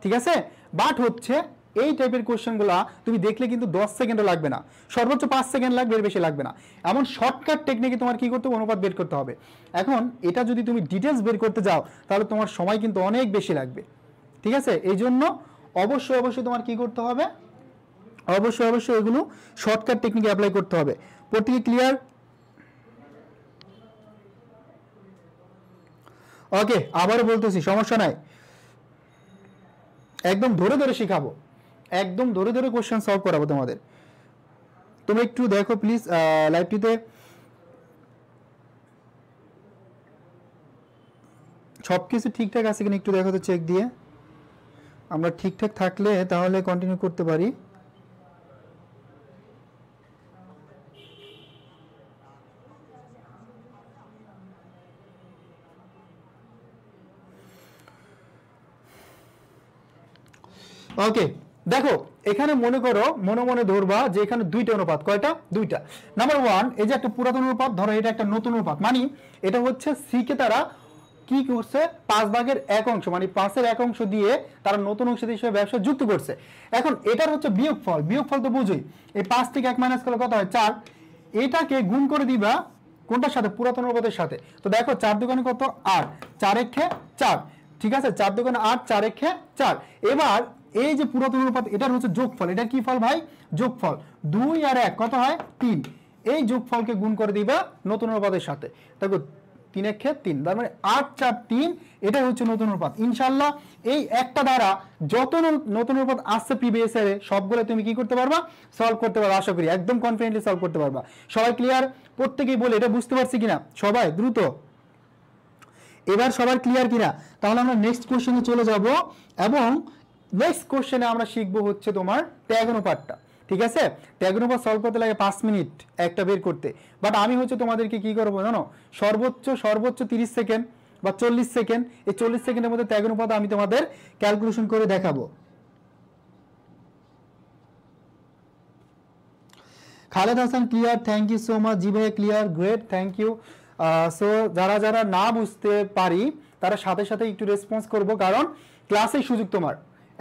ঠিক আছে? বাট হচ্ছে এই টাইপের কোশ্চেনগুলা তুমি দেখলে কিন্তু 10 সেকেন্ডও লাগবে না, সর্বোচ্চ 5 সেকেন্ড লাগবে, এর বেশি লাগবে না। এমন শর্টকাট টেকনিকে তোমার কি করতে হবে? অনুপাত বের করতে হবে। এখন এটা যদি তুমি ডিটেলস বের করতে যাও তাহলে তোমার সময় কিন্তু অনেক বেশি লাগবে, ঠিক আছে? এই জন্য অবশ্যই অবশ্যই তোমার কি করতে হবে? অবশ্যই অবশ্যই এগুলো শর্টকাট টেকনিকে অ্যাপ্লাই করতে হবে। প্রত্যেকে ক্লিয়ার? ওকে, আবারও বলতেছি সমস্যা নাই, একদম ধরে ধরে শিখাবো, একদম ধরে ধরে কোশ্চেন সলভ করাবো তোমাদের। তোমরা একটু দেখো প্লিজ লাইভটিতে সবকিছু ঠিকঠাক আছে কিনা একটু দেখো তো, চেক দিয়ে। আমরা ঠিকঠাক থাকলে তাহলে কন্টিনিউ করতে পারি। ওকে, দেখো এখানে মনে করো, মনে মনে ধরবা যে এখানে দুইটা অনুপাত। কয়টা? দুইটা। নাম্বার 1, এই যে একটা পুরাতন অনুপাত, ধরো এটা একটা নতুন অনুপাত, মানে এটা হচ্ছে সি কে তারা কি করছে? 5 ভাগের 1 অংশ, মানে 5-এর 1 অংশ দিয়ে তারা নতুন অংশ হিসেবে ব্যবসা যুক্ত করছে। এখন এটার হচ্ছে বিয়োগফল। বিয়োগফল তো বুঝোই, এই 5 থেকে 1 মাইনাস করলে কত হয়? 4। এটাকে গুণ করে দিবা কোনটার সাথে? পুরাতন অনুপাতের সাথে। তো দেখো 4 দুগুণে কত? 8, 4 একে 4, ঠিক আছে? 4 দুগুণে 8, 4 একে 4। এবার এই যে পুরাতন অনুপাত এটার হচ্ছে যোগফল। এটা কি ফল ভাই? যোগফল। 2 আর 1 কত হয়? 3। এই যোগফলকে গুণ করে দিবা নতুন অনুপাতের সাথে। দেখো 3 একে 3, তার মানে 8 4 3, এটাই হচ্ছে নতুন অনুপাত। ইনশাআল্লাহ এই একটা দ্বারা যত নতুন অনুপাত আসছে প্রিভিয়াস ইয়ারে সবগুলো তুমি কি করতে পারবা? সলভ করতে পারবা, আশা করি একদম কনফিডেন্টলি সলভ করতে পারবা। সবাই ক্লিয়ার? প্রত্যেকেই বলে এটা বুঝতে পারছি কিনা সবাই দ্রুত। এবার সবার ক্লিয়ার কিনা? তাহলে আমরা নেক্সট কোশ্চেনে চলে যাব, এবং নেক্সট কোশ্চেনে আমরা শিখবো হচ্ছে তোমার ট্যাগ অনুপাতটা, ঠিক আছে? ট্যাগ অনুপাত সলভ করতে লাগে 5 মিনিট একটা বের করতে, বাট আমি হচ্ছে তোমাদেরকে কি করবো জানো? সর্বোচ্চ 30 সেকেন্ড বা 40 সেকেন্ড, এই 40 সেকেন্ডের মধ্যে ট্যাগ অনুপাত আমি তোমাদের ক্যালকুলেশন করে দেখাবো। Khaled Hasan clear, thank you so much. জি ভাই clear, great, thank you. So যারা যারা না বুঝতে পারি তারা সাথে সাথে একটু রেসপন্স করবো, কারণ ক্লাসেই সুযোগ তোমার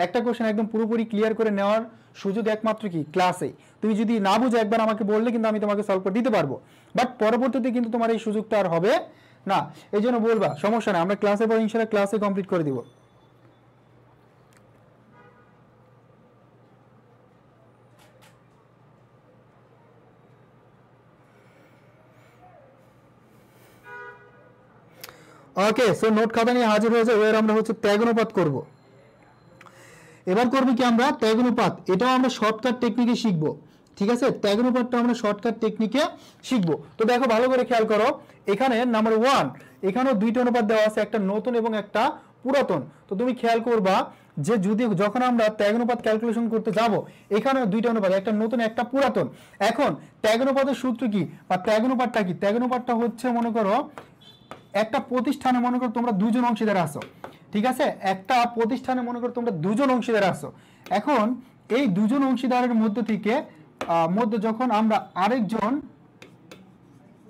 একটা কোশ্চেন একদম পুরোপুরি ক্লিয়ার করে নেওয়ার সুযোগ একমাত্র কি ক্লাসেই। তুমি যদি না বুঝো একবার আমাকে বললে কিন্তু আমি তোমাকে সলভ করে দিতে পারবো, বাট পরবর্তীতে কিন্তু তোমার এই সুযোগটা আর হবে না। এই জন্য বলবা সমস্যা না, আমরা ক্লাসের পর ইনশাআল্লাহ ক্লাসে কমপ্লিট করে দিব। ওকে, সো নোট খাতা নিয়ে হাজির হয়েছে। এবার আমরা হচ্ছে ত্যাগ অনুপাত করব। এবার করবো কি আমরা? ত্যাগ অনুপাত, এটাও আমরা শর্টকাট টেকনিকে শিখবো, ঠিক আছে? ত্যাগ অনুপাতটা আমরা শর্টকাট টেকনিকে শিখবো। তো দেখো ভালো করে খেয়াল করো, এখানে নাম্বার 1 এখানেও দুইটা অনুপাত দেওয়া আছে, একটা নতুন এবং একটা পুরাতন। তো তুমি খেয়াল করবা যে যদি যখন আমরা ত্যাগ অনুপাত ক্যালকুলেশন করতে যাব, এখানে দুইটা অনুপাত, একটা নতুন একটা পুরাতন। এখন ত্যাগ অনুপাতের সূত্র কি বা ত্যাগ অনুপাতটা কি? ত্যাগ অনুপাতটা হচ্ছে মনে করো একটা প্রতিষ্ঠানে মনে করো তোমরা দুজন অংশীদার আছো, ঠিক আছে? একটা প্রতিষ্ঠানে মনে করো তোমরা দুজন অংশীদার আছো। এখন এই দুজন অংশীদারের মধ্যে থেকে যখন আমরা আরেকজন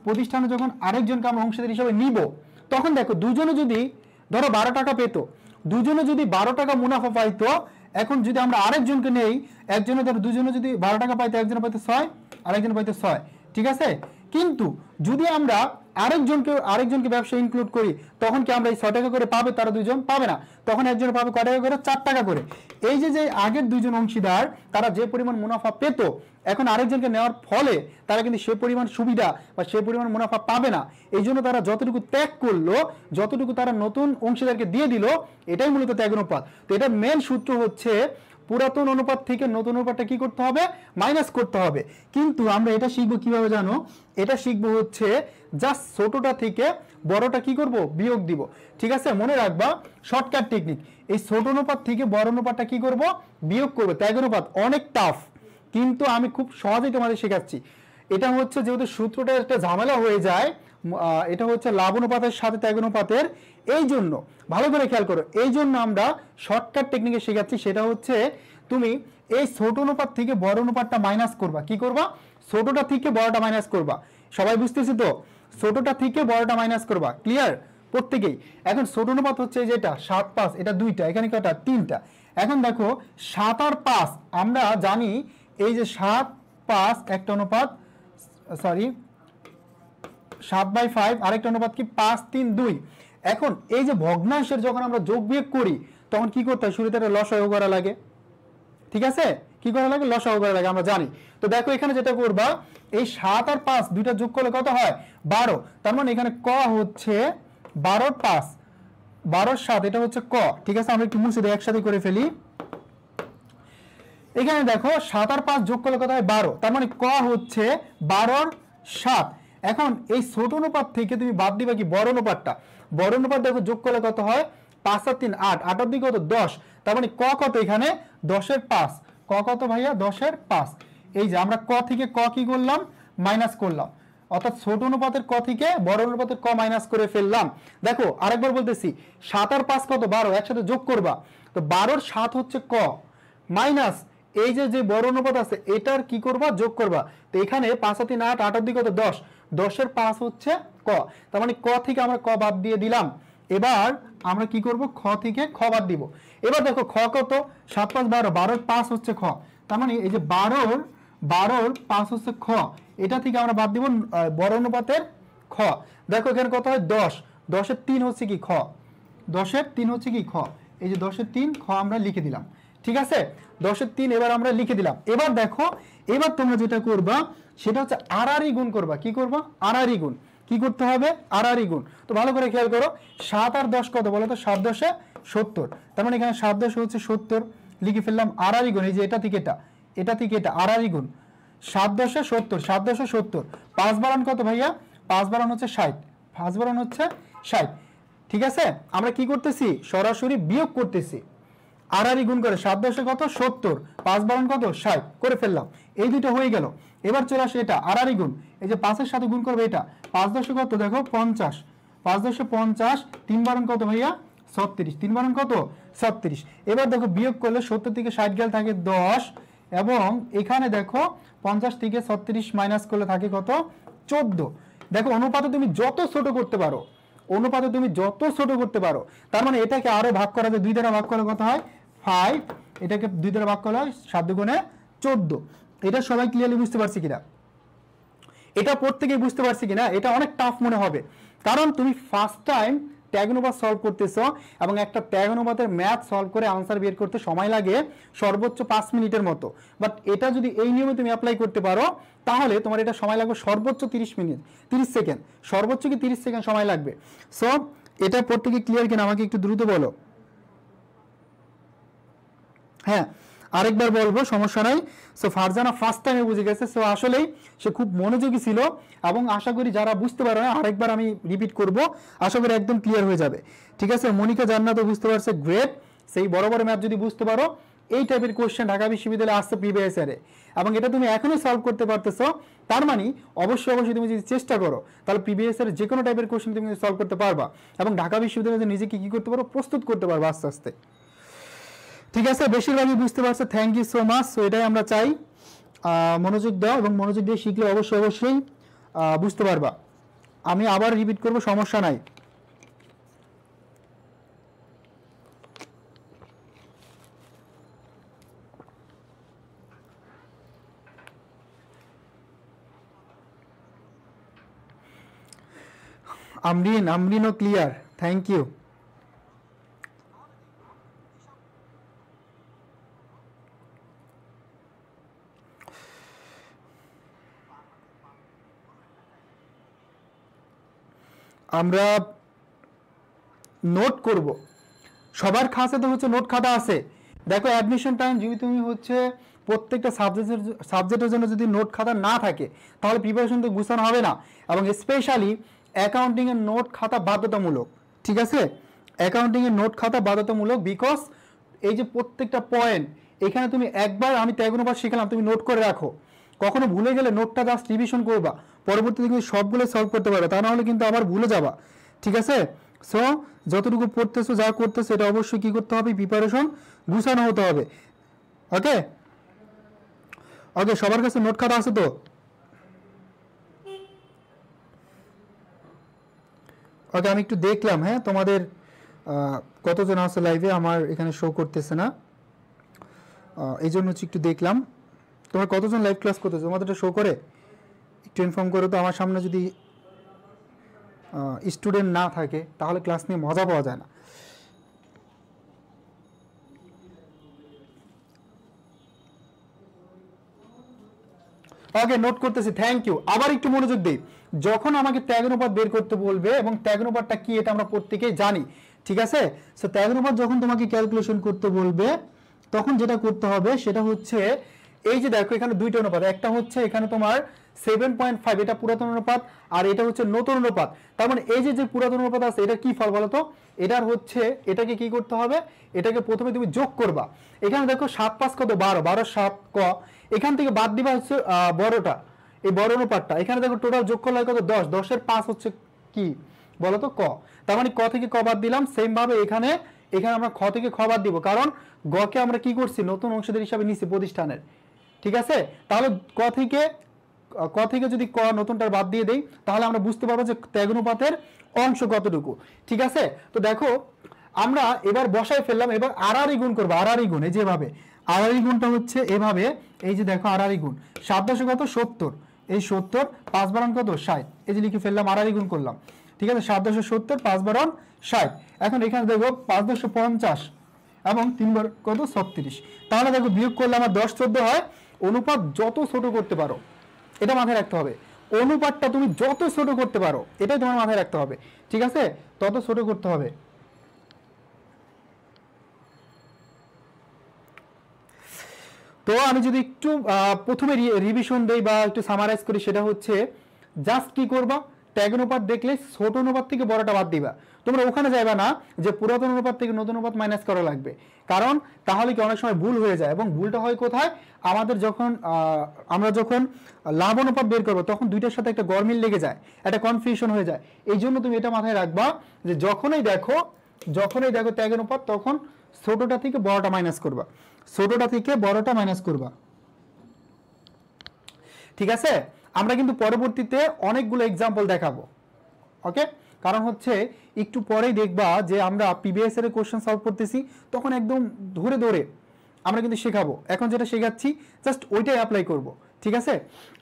প্রতিষ্ঠানে যখন আরেকজনকে আমরা অংশীদার হিসেবে নিব, তখন দেখো দুজনে যদি ধরো 12 টাকা পেতো, দুজনে যদি 12 টাকা মুনাফা পাইতো, এখন যদি আমরা আরেকজনকে নেই, একজনে ধরো দুজনে যদি 12 টাকা পাইতো, একজনে পাইতো 6, আরেকজনে পাইতো 6, ঠিক আছে? কিন্তু যদি আমরা আরেকজনকে ব্যবসা ইনক্লুড করি, তখন কি আমরা এই 6 টাকা করে পাবে? তারা দুজন পাবে না, তখন একজন পাবে কয় টাকা করে? 4 টাকা করে। এই যে আগের দুজন অংশীদার তারা যে পরিমাণ মুনাফা পেত, এখন আরেকজনকে নেওয়ার ফলে তারা কিন্তু সে পরিমাণ সুবিধা বা সে পরিমাণ মুনাফা পাবে না। এই জন্য তারা যতটুকু ত্যাগ করলো, যতটুকু তারা নতুন অংশীদারকে দিয়ে দিল, এটাই মূলত ত্যাগ অনুপাত। তো এটার মেন সূত্র হচ্ছে পুরাতন অনুপাত থেকে নতুন অনুপাতটা কি করতে হবে? মাইনাস করতে হবে। কিন্তু আমরা এটা শিখবো কিভাবে জানো? এটা শিখবো হচ্ছে জাস্ট ছোটটা থেকে বড়টা কি করব? বিয়োগ দিব, ঠিক আছে? মনে রাখবা শর্টকাট টেকনিক, এই ছোট অনুপাত থেকে বড় অনুপাতটা কি করব? বিয়োগ করব। ত্যাগ অনুপাত অনেক টাফ, কিন্তু আমি খুব সহজেই তোমাদের শেখাচ্ছি। এটা হচ্ছে যেহেতু সূত্রটা একটা ঝামেলা হয়ে যায়, এটা হচ্ছে লাভ অনুপাতের সাথে ত্যাগ অনুপাতের, এই জন্য ভালো করে খেয়াল করো, এই জন্য আমরা শর্টকাট টেকনিকে শেখাচ্ছি। সেটা হচ্ছে তুমি এই ছোট অনুপাত থেকে বড় অনুপাতটা মাইনাস করবা। কি করবা? ছোটটা থেকে বড়টা মাইনাস করবা। সবাই বুঝতেছি তো? ছোটটা থেকে বড়টা মাইনাস করবা, ক্লিয়ার প্রত্যেকেই? এখন ছোট অনুপাত হচ্ছে যেটা 7, 5, এটা দুইটা, এখানে কয়টা? 3টা। এখন দেখো 7 আর 5 আমরা জানি, এই যে 7, 5 একটা অনুপাত, সরি 7/5 আরেকটা অনুপাত কি? 5, 3, 2। এখন এই যে ভগ্নাংশের যখন আমরা যোগ বিয়োগ করি, তখন কি করতে হয়? শুরুতে লসাগু করা লাগে, ঠিক আছে? কি করা লাগে? লসাগু করা লাগে, আমরা জানি। তো দেখো এখানে যেটা করবা, এই 7 আর 5 দুইটা যোগ করলে কত হয়? 12। তার মানে এখানে ক হচ্ছে 12 × 5, 12 × 7, এটা হচ্ছে ক, ঠিক আছে? আমরা একটু মুছে দিই, একসাথে করে ফেলি। এখানে দেখো 7 আর 5 যোগ করলে কত হয়? 12। তার মানে ক হচ্ছে 12 × 7। এখন এই ছোট অনুপাত থেকে তুমি বাদ দিবা কি? বড় অনুপাতটা। বড় অনুপাত দেখো যোগ করলে কত হয়? 5 আর 3 8, 8 আর 2 কত? 10। তার মানে ক কত এখানে? 10 এর 5। ক কত ভাইয়া? 10 এর 5। এই যে আমরা ক থেকে ক কি করলাম? মাইনাস করলাম, অর্থাৎ ছোট অনুপাতের ক থেকে বড় অনুপাতের ক মাইনাস করে ফেললাম। দেখো আরেকবার বলতেছি, 7 আর 5 কত? 12, একসাথে যোগ করবা। তো 12 র 7 হচ্ছে ক, মাইনাস এই যে বড় অনুপাত আছে এটার কি করবা? যোগ করবা। তো এখানে 5 আর 3 8, 8 আর 2 কত? 10, 10 এর 5 হচ্ছে ক। তার মানে ক থেকে আমরা ক বাদ দিয়ে দিলাম। এবার আমরা কি করব? খ থেকে খ বাদ দিব। এবার দেখো খ কত? 7, 5, 12, 12 এর 5 হচ্ছে খ। তার মানে এই যে 12 র 5 হচ্ছে খ, এটা থেকে আমরা বাদ দিব বড় অনুপাতের খ। দেখো এখানে কত হয়? 10, 10 এর 3 হচ্ছে কি? খ। 10 এর 3 হচ্ছে কি? খ। এই যে 10 এর 3 খ আমরা লিখে দিলাম, ঠিক আছে? 10 এর 3 এবার আমরা লিখে দিলাম। এবার দেখো, এবার তোমরা যেটা করবা সেটা হচ্ছে আড়াআড়ি গুণ করবা। কি করবা? আড়াআড়ি গুণ। কি করতে হবে? আড়াআড়ি গুণ। তো ভালো করে খেয়াল করো, 7 আর 10 কত বলো তো? 7 10 এ 70। তার মানে এখানে 7 10 হচ্ছে 70, লিখে ফেললাম আড়াআড়ি গুণ। এই যে এটা থেকে এটা, এটা থেকে এটা, আড়াআড়ি গুণ। 7 10 এ 70, 7 10 এ 70। 5 বারান কত ভাইয়া? 5 বারান হচ্ছে 60, 5 বারান হচ্ছে 60, ঠিক আছে? আমরা কি করতেছি? সরাসরি বিয়োগ করতেছি। আড়াআড়ি গুণ করে 7 10 এ কত? 70, 5 বারান কত? 60 করে ফেললাম। এই দুটো হয়ে গেল। এবার চলে আসে এটা আড়াআড়ি গুণ। এই যে 5 এর সাথে গুণ করবে এটা, 5 10 এ কত? দেখো 50, 5 10 এ 50, 3 বারান কত ভাইয়া? 36, 3 বারান কত? 36। এবার দেখো বিয়োগ করলে 70 থেকে 60 গেল থাকে 10, এবং এখানে দেখো 50 থেকে 36 মাইনাস করলে থাকে কত? 14। দেখো অনুপাতে তুমি যত ছোট করতে পারো, অনুপাতে তুমি যত ছোট করতে পারো। তার মানে এটাকে আরো ভাগ করা যায়, 2 দ্বারা ভাগ করলে কত হয়? 5। এটাকে 2 দ্বারা ভাগ করলে হয় 7 দুগুণে 14। এটা সবাই ক্লিয়ারলি বুঝতে পারছি কিনা? এটা প্রত্যেকেই বুঝতে পারছি কিনা? এটা অনেক টাফ মনে হবে, কারণ তুমি ফার্স্ট টাইম ট্যাগ অনুপাত সলভ করতেছো, এবং একটা ট্যাগ অনুপাতের ম্যাথ সলভ করে আনসার বের করতে সময় লাগে সর্বোচ্চ 5 মিনিটের মতো। বাট এটা যদি এই নিয়মে তুমি অ্যাপ্লাই করতে পারো, তাহলে তোমার এটা সময় লাগবে সর্বোচ্চ 30 মিনিট, 30 সেকেন্ড, সর্বোচ্চ কি 30 সেকেন্ড সময় লাগবে। সো এটা প্রত্যেকে ক্লিয়ার কিনা আমাকে একটু দ্রুত বলো। হ্যাঁ, আরেকবার বলবো, সমস্যা নাই। সো ফারজানা ফার্স্ট টাইমে বুঝে গেছে। সো আসলেই সে খুব মনোযোগী ছিল, এবং আশা করি যারা বুঝতে পারে না আরেকবার আমি রিপিট করব, আশা করি একদম ক্লিয়ার হয়ে যাবে, ঠিক আছে? মনিকা জান্নাতও বুঝতে পারছে, গ্রেট। সেই বড় বড় ম্যাথ যদি বুঝতে পারো, এই টাইপের কোশ্চেন ঢাকা বিশ্ববিদ্যালয়ে আসছে প্রিভিয়াস ইয়ারে, এবং এটা তুমি এখনো সলভ করতে পারতেছো, তার মানে অবশ্যই তুমি যদি চেষ্টা করো তাহলে প্রিভিয়াস ইয়ারে যে কোনো টাইপের কোশ্চেন তুমি সলভ করতে পারবা, এবং ঢাকা বিশ্ববিদ্যালয়ে নিজেকে কি করতে পারো, প্রস্তুত করতে পারবা আস্তে আস্তে। ঠিক আছে, বেশিরভাগই বুঝতে পারছো, thank you so much. So এটাই আমরা চাই, মনোযোগ দাও, এবং মনোযোগ দিয়ে শিখলে অবশ্যই বুঝতে পারবা। আমি আবার রিপিট করব, সমস্যা নাই। আমরিনও ক্লিয়ার, থ্যাংক ইউ। আমরা নোট করব, সবার খাসে তো হচ্ছে নোট খাতা আছে। দেখো অ্যাডমিশন টাইম যদি তুমি হচ্ছে প্রত্যেকটা সাবজেক্টের জন্য যদি নোট খাতা না থাকে, তাহলে প্রিপারেশন তো গুছানো হবে না, এবং স্পেশালি অ্যাকাউন্টিংয়ের নোট খাতা বাধ্যতামূলক। ঠিক আছে, অ্যাকাউন্টিংয়ের নোট খাতা বাধ্যতামূলক, বিকজ এই যে প্রত্যেকটা পয়েন্ট এখানে তুমি একবার, আমি ত্যাগনুপাত শিখালাম, তুমি নোট করে রাখো, কখনো ভুলে গেলে নোটটা জাস্ট রিভিশন করবা, পরবর্তীতে কিন্তু সবগুলো সলভ করতে পারবে, তা না হলে কিন্তু আবার ভুলে যাবা। ঠিক আছে, সো যতটুকু পড়তেছো, যা করতেছো, এটা অবশ্যই কি করতে হবে, প্রিপারেশন গুছানো হতে হবে। ওকে ওকে, সবার কাছে নোট খাতা আছে তো? ওকে, আমি একটু দেখলাম, হ্যাঁ তোমাদের কতজন আছে লাইভে, আমার এখানে শো করতেছে না, এই জন্য হচ্ছে একটু দেখলাম তোমার কতজন লাইভ ক্লাস করতেছে, তোমাদের শো করে একটু ইনফর্ম করো তো। আমার সামনে যদি স্টুডেন্ট না থাকে তাহলে ক্লাস নিয়ে মজা পাওয়া যায় না। ওকে, নোট করতেছি, থ্যাংক ইউ। আবার একটু মনোযোগ দিই, যখন আমাকে ত্যাগ অনুপাত বের করতে বলবে, এবং ত্যাগ অনুপাতটা কি এটা আমরা প্রত্যেকেই জানি। ঠিক আছে, সো ত্যাগ অনুপাত যখন তোমাকে ক্যালকুলেশন করতে বলবে, তখন যেটা করতে হবে সেটা হচ্ছে, এই যে দেখো এখানে দুইটা অনুপাত, একটা হচ্ছে এখানে তোমার 7.5, এটা পুরাতন অনুপাত, আর এটা হচ্ছে নতুন অনুপাত। তার মানে এই যে পুরাতন অনুপাত আছে, এটা কি ফল বলো তো? এটার হচ্ছে, এটাকে কি করতে হবে, এটাকে প্রথমে তুমি যোগ করবা। এখানে দেখো 7 5 কত, 12, 12 7 ক, এখান থেকে বাদ দিবা হচ্ছে বড়টা, এই বড় অনুপাতটা। এখানে দেখো টোটাল যোগ করলে কত, 10, 10-এর 5 হচ্ছে কি বলো তো, ক। তার মানে ক থেকে ক বাদ দিলাম। সেম ভাবে এখানে আমরা খ থেকে খ বাদ দিব, কারণ গ কে আমরা কি করছি, নতুন অংশীদার হিসাবে নিচ্ছি প্রতিষ্ঠানের। ঠিক আছে, তাহলে ক থেকে যদি ক নতুনটার বাদ দিয়ে দেই, তাহলে আমরা বুঝতে পারবো যে ত্যাগ অনুপাতের অংশ কতটুকু। ঠিক আছে, তো দেখো আমরা এবার বসায় ফেললাম, এবার আড়াআড়ি গুণ করবো, আড়াআড়ি গুণ, এই যেভাবে আড়াআড়ি গুণটা হচ্ছে এভাবে, এই যে দেখো আড়াআড়ি গুণ, 7 কত 70, এই 70, 5 বারণ কত 60, এই যে লিখে ফেললাম, আড়াআড়ি গুণ করলাম। ঠিক আছে, 7 5 বারণ 60। এখন এখানে দেখো 5 50 এবং 3 বার কত 36। তাহলে দেখো বিয়োগ করলে আমার 10 14 হয়। অনুপাত যত ছোট করতে পারো, এটা মাথায় রাখতে হবে, অনুপাতটা তুমি যত ছোট করতে পারো, এটাই তোমার মাথায় রাখতে হবে। ঠিক আছে, তত ছোট করতে হবে। তো আমি যদি একটু প্রথমে রিভিশন দেই বা একটু সামারাইজ করি, সেটা হচ্ছে জাস্ট কি করবা, ত্যাগ অনুপাত দেখলে ছোট অনুপাত থেকে বড়টা বাদ দিবা। তোমরা ওখানে যাইবা না যে পুরাতন অনুপাত থেকে নতুন অনুপাত মাইনাস করা লাগবে, কারণ তাহলে কি অনেক সময় ভুল হয়ে যায়। এবং ভুলটা হয় কোথায়, আমাদের যখন আমরা যখন লাভ অনুপাত বের করবো, তখন দুইটার সাথে একটা গরমিল লেগে যায়, একটা কনফিউশন হয়ে যায়। এই জন্য তুমি এটা মাথায় রাখবা যে যখনই দেখো ত্যাগ অনুপাত, তখন ছোটটা থেকে বড়টা মাইনাস করবা, ছোটটা থেকে বড়টা মাইনাস করবা। ঠিক আছে, আমরা কিন্তু পরবর্তীতে অনেকগুলো এক্সাম্পল দেখাবো। ওকে, কারণ হচ্ছে একটু পরেই দেখবা যে আমরা পিবিএস এর কোশ্চেন সলভ করতেছি, তখন একদম ধরে ধরে আমরা কিন্তু শেখাবো। এখন যেটা শেখাচ্ছি জাস্ট ওইটাই অ্যাপ্লাই করব। ঠিক আছে,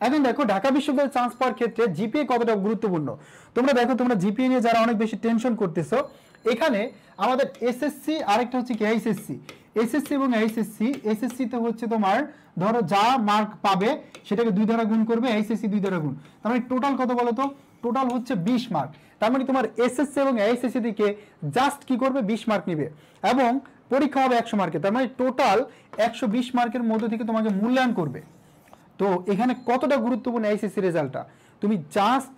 এখন দেখো ঢাকা বিশ্ববিদ্যালয়ে চান্স পাওয়ার ক্ষেত্রে জিপিএ কতটা গুরুত্বপূর্ণ। তোমরা দেখো, তোমরা জিপিএ নিয়ে যারা অনেক বেশি টেনশন করতেছো, এখানে আমাদের এসএসসি, আরেকটা হচ্ছে কি এইচএসসি, এসএসসি এবং এসএসসি তে হচ্ছে তোমার ধরো যা মার্ক পাবে সেটাকে 2 দ্বারা গুণ করবে, এইচএসসি 2 দ্বারা গুণ, তার মানে টোটাল কত বলো তো, টোটাল হচ্ছে 20 মার্ক। তার মানে তোমার এসএসসি এবং এইচএসসি থেকে জাস্ট কি করবে, 20 মার্ক নেবে, এবং পরীক্ষা হবে 100 মার্কের। তার মানে টোটাল 120 মার্কের মধ্যে থেকে তোমাকে মূল্যায়ন করবে। তো এখানে কতটা গুরুত্বপূর্ণ এইচএসসি রেজাল্টটা, তুমি জাস্ট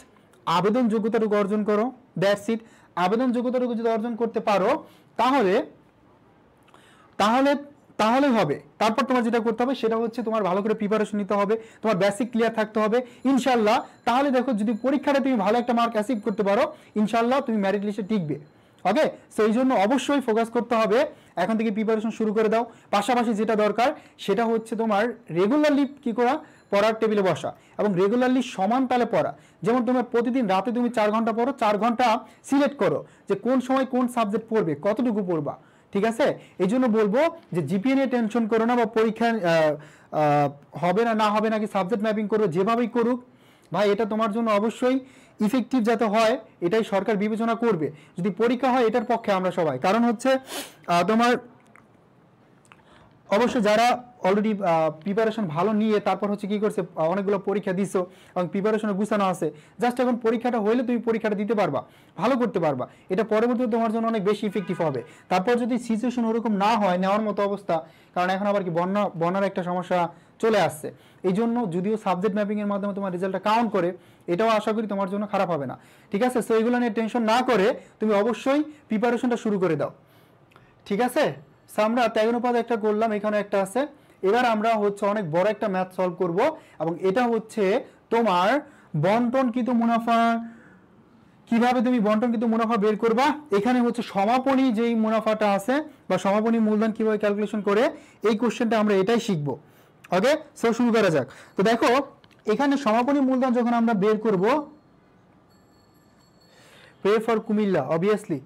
আবেদন যোগ্যতাটুকু অর্জন করো, দ্যাটস ইট। আবেদন যোগ্যতাটুকু যদি অর্জন করতে পারো, তাহলে তাহলে তাহলেই হবে। তারপর তোমার যেটা করতে হবে সেটা হচ্ছে তোমার ভালো করে প্রিপারেশন নিতে হবে, তোমার বেসিক ক্লিয়ার থাকতে হবে ইনশাল্লাহ। তাহলে দেখো যদি পরীক্ষাটা তুমি ভালো একটা মার্ক অ্যাচিভ করতে পারো ইনশাল্লাহ তুমি মেরিট লিস্টে টিকবে। ওকে, সো এই জন্য অবশ্যই ফোকাস করতে হবে, এখন থেকে প্রিপারেশন শুরু করে দাও। পাশাপাশি যেটা দরকার সেটা হচ্ছে তোমার রেগুলারলি কি করা, পড়ার টেবিলে বসা এবং রেগুলারলি সমান তালে পড়া। যেমন তোমার প্রতিদিন রাতে তুমি 4 ঘন্টা পড়ো, 4 ঘন্টা সিলেক্ট করো যে কোন সময় কোন সাবজেক্ট পড়বে, কতটুকু পড়বা, ঠিক আছে? এই জন্য বলবো যে জিপিএ নিয়ে টেনশন করো না, বা পরীক্ষা হবে না না হবে নাকি সাবজেক্ট ম্যাপিং করো, যেভাবেই করুক ভাই এটা তোমার জন্য অবশ্যই ইফেক্টিভ যাতে হয় এটাই সরকার বিবেচনা করবে। যদি পরীক্ষা হয় এটার পক্ষে আমরা সবাই, কারণ হচ্ছে তোমার অবশ্যই যারা অলরেডি প্রিপারেশন ভালো নিয়ে তারপর হচ্ছে কি করছে অনেকগুলো পরীক্ষা দিছো এবং প্রিপারেশনে গুছানো আছে, জাস্ট এখন পরীক্ষাটা হইলে তুমি পরীক্ষাটা দিতে পারবা, ভালো করতে পারবা, এটা পরবর্তীতে তোমার জন্য অনেক বেশি ইফেক্টিভ হবে। তারপর যদি সিচুয়েশন ওরকম না হয় নেওয়ার মতো অবস্থা, কারণ এখন আবার কি বন্যার একটা সমস্যা চলে আসছে, এই জন্য যদিও সাবজেক্ট ম্যাপিং এর মাধ্যমে তোমার রেজাল্টটা কাউন্ট করে, এটাও আশা করি তোমার জন্য খারাপ হবে না, ঠিক আছে? সো এগুলো নিয়ে টেনশন না করে তুমি অবশ্যই প্রিপারেশনটা শুরু করে দাও, ঠিক আছে? আমরা 13 অনুপাত একটা করলাম, এখানে একটা আছে। এবার আমরা হচ্ছে অনেক বড় একটা ম্যাথ সলভ করব এবং এটা হচ্ছে তোমার বন্টনকৃত মুনাফা, কিভাবে তুমি বন্টনকৃত মুনাফা বের করবা। এখানে হচ্ছে সমাপনী যেই মুনাফাটা আছে বা সমাপনী মূলধন কিভাবে ক্যালকুলেশন করে, এই কোশ্চেনটা আমরা এটাই শিখবো। ওকে, সো শুরু করা যাক। তো দেখো এখানে সমাপনী মূলধন যখন আমরা বের করব, পে ফর কুমিল্লা অবভিয়াসলি।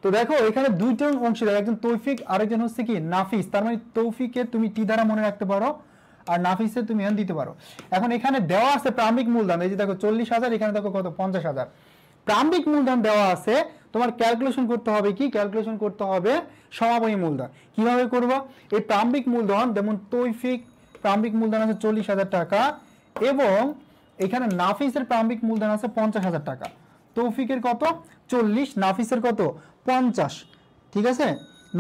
তো দেখো এখানে দুইটা অংশীদার, একজন তৌফিক আরেকজন হচ্ছে কি নাফিস, তার মানে তৌফিকে তুমি টি দ্বারা মনে রাখতে পারো আর নাফিসে তুমি এন দিতে পারো। এখন এখানে দেওয়া আছে প্রারম্ভিক মূলধন, এই যে দেখো 40,000, এখানে দেখো কত 50,000 প্রারম্ভিক মূলধন দেওয়া আছে। তোমার ক্যালকুলেশন করতে হবে কি, ক্যালকুলেশন করতে হবে সমাপনী মূলধন। কিভাবে করবো, এই প্রারম্ভিক মূলধন যেমন তৌফিক প্রারম্ভিক মূলধন আছে 40,000 টাকা এবং এখানে নাফিসের প্রারম্ভিক মূলধন আছে 50,000 টাকা। তৌফিকের কত 40, নাফিসের কত 50, ঠিক আছে?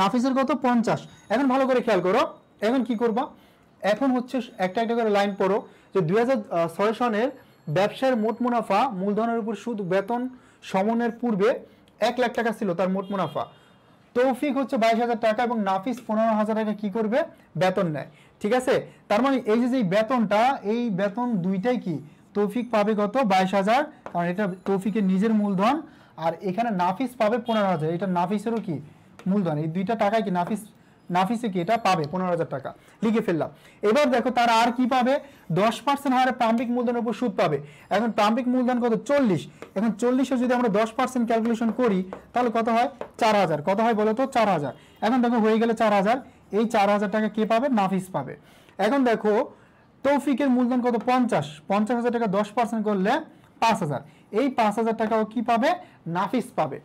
নাফিসের কত 50। এখন ভালো করে খেয়াল করো, এখন কি করবা, এখন হচ্ছে একটা একটা করে লাইন পড়ো যে 2006 সনের ব্যবসার মোট মুনাফা মূলধনের উপর সুদ বেতন সমনের পূর্বে 1 লাখ টাকা ছিল তার মোট মুনাফা। তৌফিক হচ্ছে 22,000 টাকা এবং নাফিস 15,000 টাকা কি করবে, বেতন নেয়, ঠিক আছে? তার মানে এই যে বেতনটা, এই বেতন দুইটাই কি তৌফিক পাবে কত 22,000, কারণ এটা তৌফিকের নিজের মূলধন, আর এখানে নাফিস পাবে 15,000, এটা নাফিসেরও কি মূলধন, এই দুইটা টাকায় কি নাফিসে কি এটা পাবে 15,000 টাকা, লিখে ফেললাম। এবার দেখো তারা আর কি পাবে, 10% হারে প্রারম্ভিক মূলধনের উপর সুদ পাবে। এখন প্রারম্ভিক মূলধন কত 40, এখন 40-এ যদি আমরা 10% ক্যালকুলেশন করি তাহলে কত হয় 4,000, কত হয় বলো তো 4,000। এখন দেখো হয়ে গেলে 4,000, এই 4,000 টাকা কে পাবে, নাফিস পাবে। এখন দেখো তৌফিকের মূলধন কত 50,000 টাকা 10% করলে 5,000, এই 5,000 টাকাও কি পাবে, নাফিস পাবে।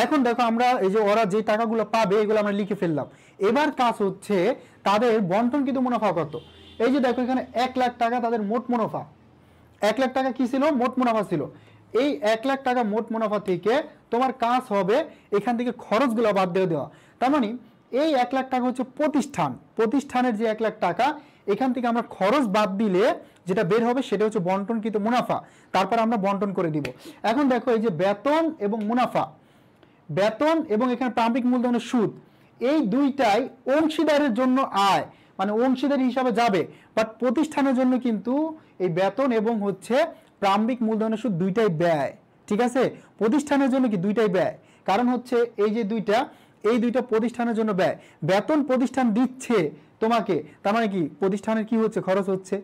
এখন দেখো আমরা এই যে ওরা যে টাকাগুলো পাবে এগুলো আমরা লিখে ফেললাম। এবার কাজ হচ্ছে তাদের বন্টনকৃত মুনাফা কত। এই যে দেখো এখানে 1 লাখ টাকা তাদের মোট মুনাফা, 1 লাখ টাকা কি ছিল, মোট মুনাফা ছিল। এই 1 লাখ টাকা মোট মুনাফা থেকে তোমার কাজ হবে এখান থেকে খরচগুলো বাদ দিয়ে দেওয়া। তার মানে এই 1 লাখ টাকা হচ্ছে প্রতিষ্ঠানের যে 1 লাখ টাকা, এখান থেকে আমরা খরচ বাদ দিলে যেটা বের হবে সেটা হচ্ছে বন্টনকৃত মুনাফা, তারপর আমরা বন্টন করে দিব। এখন দেখো এই যে বেতন এবং মুনাফা, বেতন এবং এখানে প্রারম্ভিক মূলধনের সুদ, এই দুইটাই অংশীদারের জন্য আয়, মানে অংশীদার হিসাবে যাবে, বাট প্রতিষ্ঠানের জন্য কিন্তু এই বেতন এবং হচ্ছে প্রারম্ভিক মূলধনের সুদ দুইটাই ব্যয়, ঠিক আছে? প্রতিষ্ঠানের জন্য কি দুইটাই ব্যয়, কারণ হচ্ছে এই যে এই দুইটা প্রতিষ্ঠানের জন্য ব্যয়। বেতন প্রতিষ্ঠান দিচ্ছে তোমাকে, তার মানে কি প্রতিষ্ঠানের কি হচ্ছে, খরচ হচ্ছে।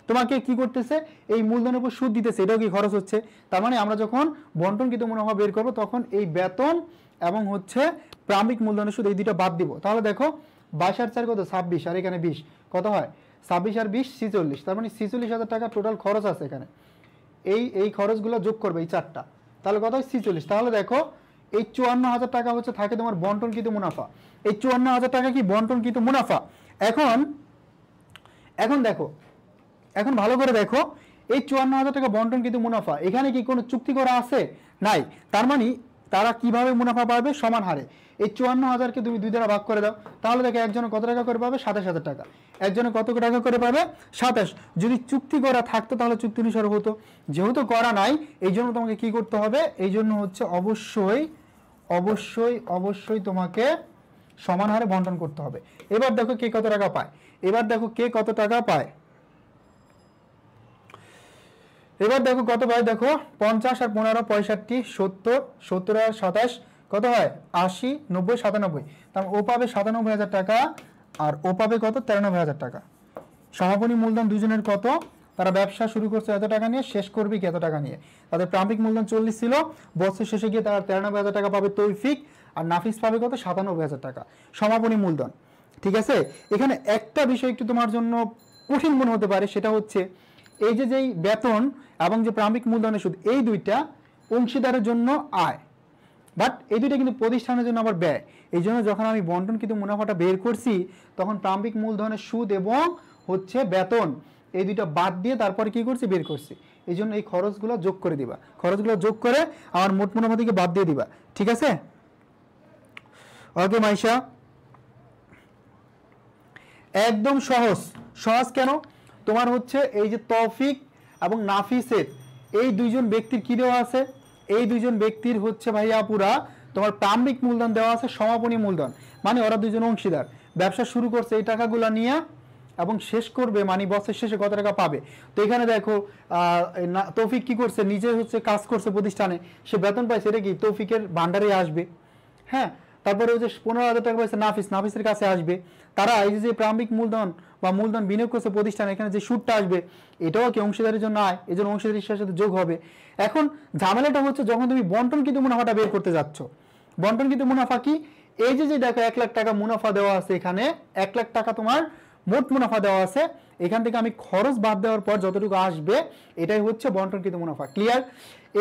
তোমাকে কি করতেছে, এই মূলধনের উপর সুদ দিতেছে, এটাও কি খরচ হচ্ছে। তার মানে আমরা যখন বন্টনকৃত মুনাফা বের করবো তখন এই বেতন এবং হচ্ছে প্রারম্ভিক মূলধনের সুদ এই দুইটা বাদ দিব। তাহলে দেখো 22 আর 4 কত 26, আর এখানে 20, কত হয় 26 আর 20 46, তার মানে 46,000 টাকা টোটাল খরচ আছে এখানে। এই খরচগুলো যোগ করবে এই চারটা, তাহলে কত হয় 46। তাহলে দেখো এই 54,000 টাকা হচ্ছে থাকে তোমার বন্টনকৃত মুনাফা, এই 54,000 টাকা কি বন্টনকৃত মুনাফা। এখন দেখো, এখন ভালো করে দেখো, এই 54,000 টাকা বন্টনকৃত মুনাফা, এখানে কি কোনো চুক্তি করা আছে, নাই। তার মানে তারা কিভাবে মুনাফা পাবে, সমান হারে। এই 54,000-কে তুমি 2 দ্বারা ভাগ করে দাও, তাহলে দেখো একজনে কত টাকা করে পাবে, 27,000 টাকা। একজনে কত টাকা করে পাবে, 27। যদি চুক্তি করা থাকতো তাহলে চুক্তি অনুসারে হতো, যেহেতু করা নাই এই জন্য তোমাকে কি করতে হবে, এই জন্য হচ্ছে অবশ্যই তোমাকে সমান হারে বন্টন করতে হবে। এবার দেখো কে কত টাকা পায়, এবার দেখো কে কত টাকা পায়, এবার দেখো কত পায়, দেখো 50 আর 15 65 70 70 আর 27 কত হয় 80 90 97, তার ও পাবে 97,000 টাকা আর ও পাবে কত 93,000 টাকা। সমাপনী মূলধন দুজনের কত, তারা ব্যবসা শুরু করছে এত টাকা নিয়ে, শেষ করবে কি এত টাকা নিয়ে। তাদের প্রারম্ভিক মূলধন 40 ছিল, বছর শেষে গিয়ে তারা 93,000 টাকা পাবে তৌফিক, আর নাফিস পাবে কত 97,000 টাকা সমাপনী মূলধন। ঠিক আছে, এখানে একটা বিষয় একটু তোমার জন্য কঠিন মনে হতে পারে, সেটা হচ্ছে এই যে যেই বেতন এবং যে প্রারম্ভিক মূলধনের সুদ, এই দুইটা অংশীদারের জন্য আয়, বাট এই দুইটা কিন্তু প্রতিষ্ঠানের জন্য আবার ব্যয়। এই জন্য যখন আমি বন্টন কিন্তু মুনাফাটা বের করছি, তখন প্রারম্ভিক মূলধনের সুদ এবং হচ্ছে বেতন এই দুইটা বাদ দিয়ে তারপরে কি করছি বের করছি। এই জন্য এই খরচগুলো যোগ করে দিবা, খরচগুলো যোগ করে আমার মোট মুনাফা থেকে বাদ দিয়ে দিবা। ঠিক আছে, ওকে মাইশা, একদম সহজ। সহজ কেন, তোমার হচ্ছে এই যে তৌফিক এবং নাফিসের এই দুইজন ব্যক্তির কি দেওয়া আছে, এই দুইজন ব্যক্তির হচ্ছে ভাইয়া পুরা তোমার প্রারম্ভিক মূলধন দেওয়া আছে সমাপনী মূলধন, মানে ওরা দুইজন অংশীদার, ব্যবসা শুরু করছে এই টাকাগুলো নিয়ে এবং শেষ করবে মানে বছর শেষে কত টাকা পাবে। তো এখানে দেখো তৌফিক কি করছে, নিজে হচ্ছে কাজ করছে প্রতিষ্ঠানে, সে বেতন পাইছে, এটা কি তৌফিকের ভান্ডারে আসবে। হ্যাঁ, তারপরে ওই যে 15,000 টাকা পাইছে নাফিস, নাফিসের কাছে আসবে। তারা এই যে প্রারম্ভিক মূলধন বা মূলধন বিনিয়োগ করছে প্রতিষ্ঠান, এখানে যে সুদটা আসবে এটাও কি অংশীদারের জন্য আয়, এই জন্য অংশীদারের সাথে যোগ হবে। এখন ঝামেলাটা হচ্ছে যখন তুমি বন্টন কিন্তু মুনাফাটা বের করতে যাচ্ছ, বন্টন কিন্তু মুনাফা কি, এই যে দেখো 1 লাখ টাকা মুনাফা দেওয়া আছে, এখানে 1 লাখ টাকা তোমার মোট মুনাফা দেওয়া আছে, এখান থেকে আমি খরচ বাদ দেওয়ার পর যতটুকু আসবে এটাই হচ্ছে বন্টনকৃত মুনাফা। ক্লিয়ার,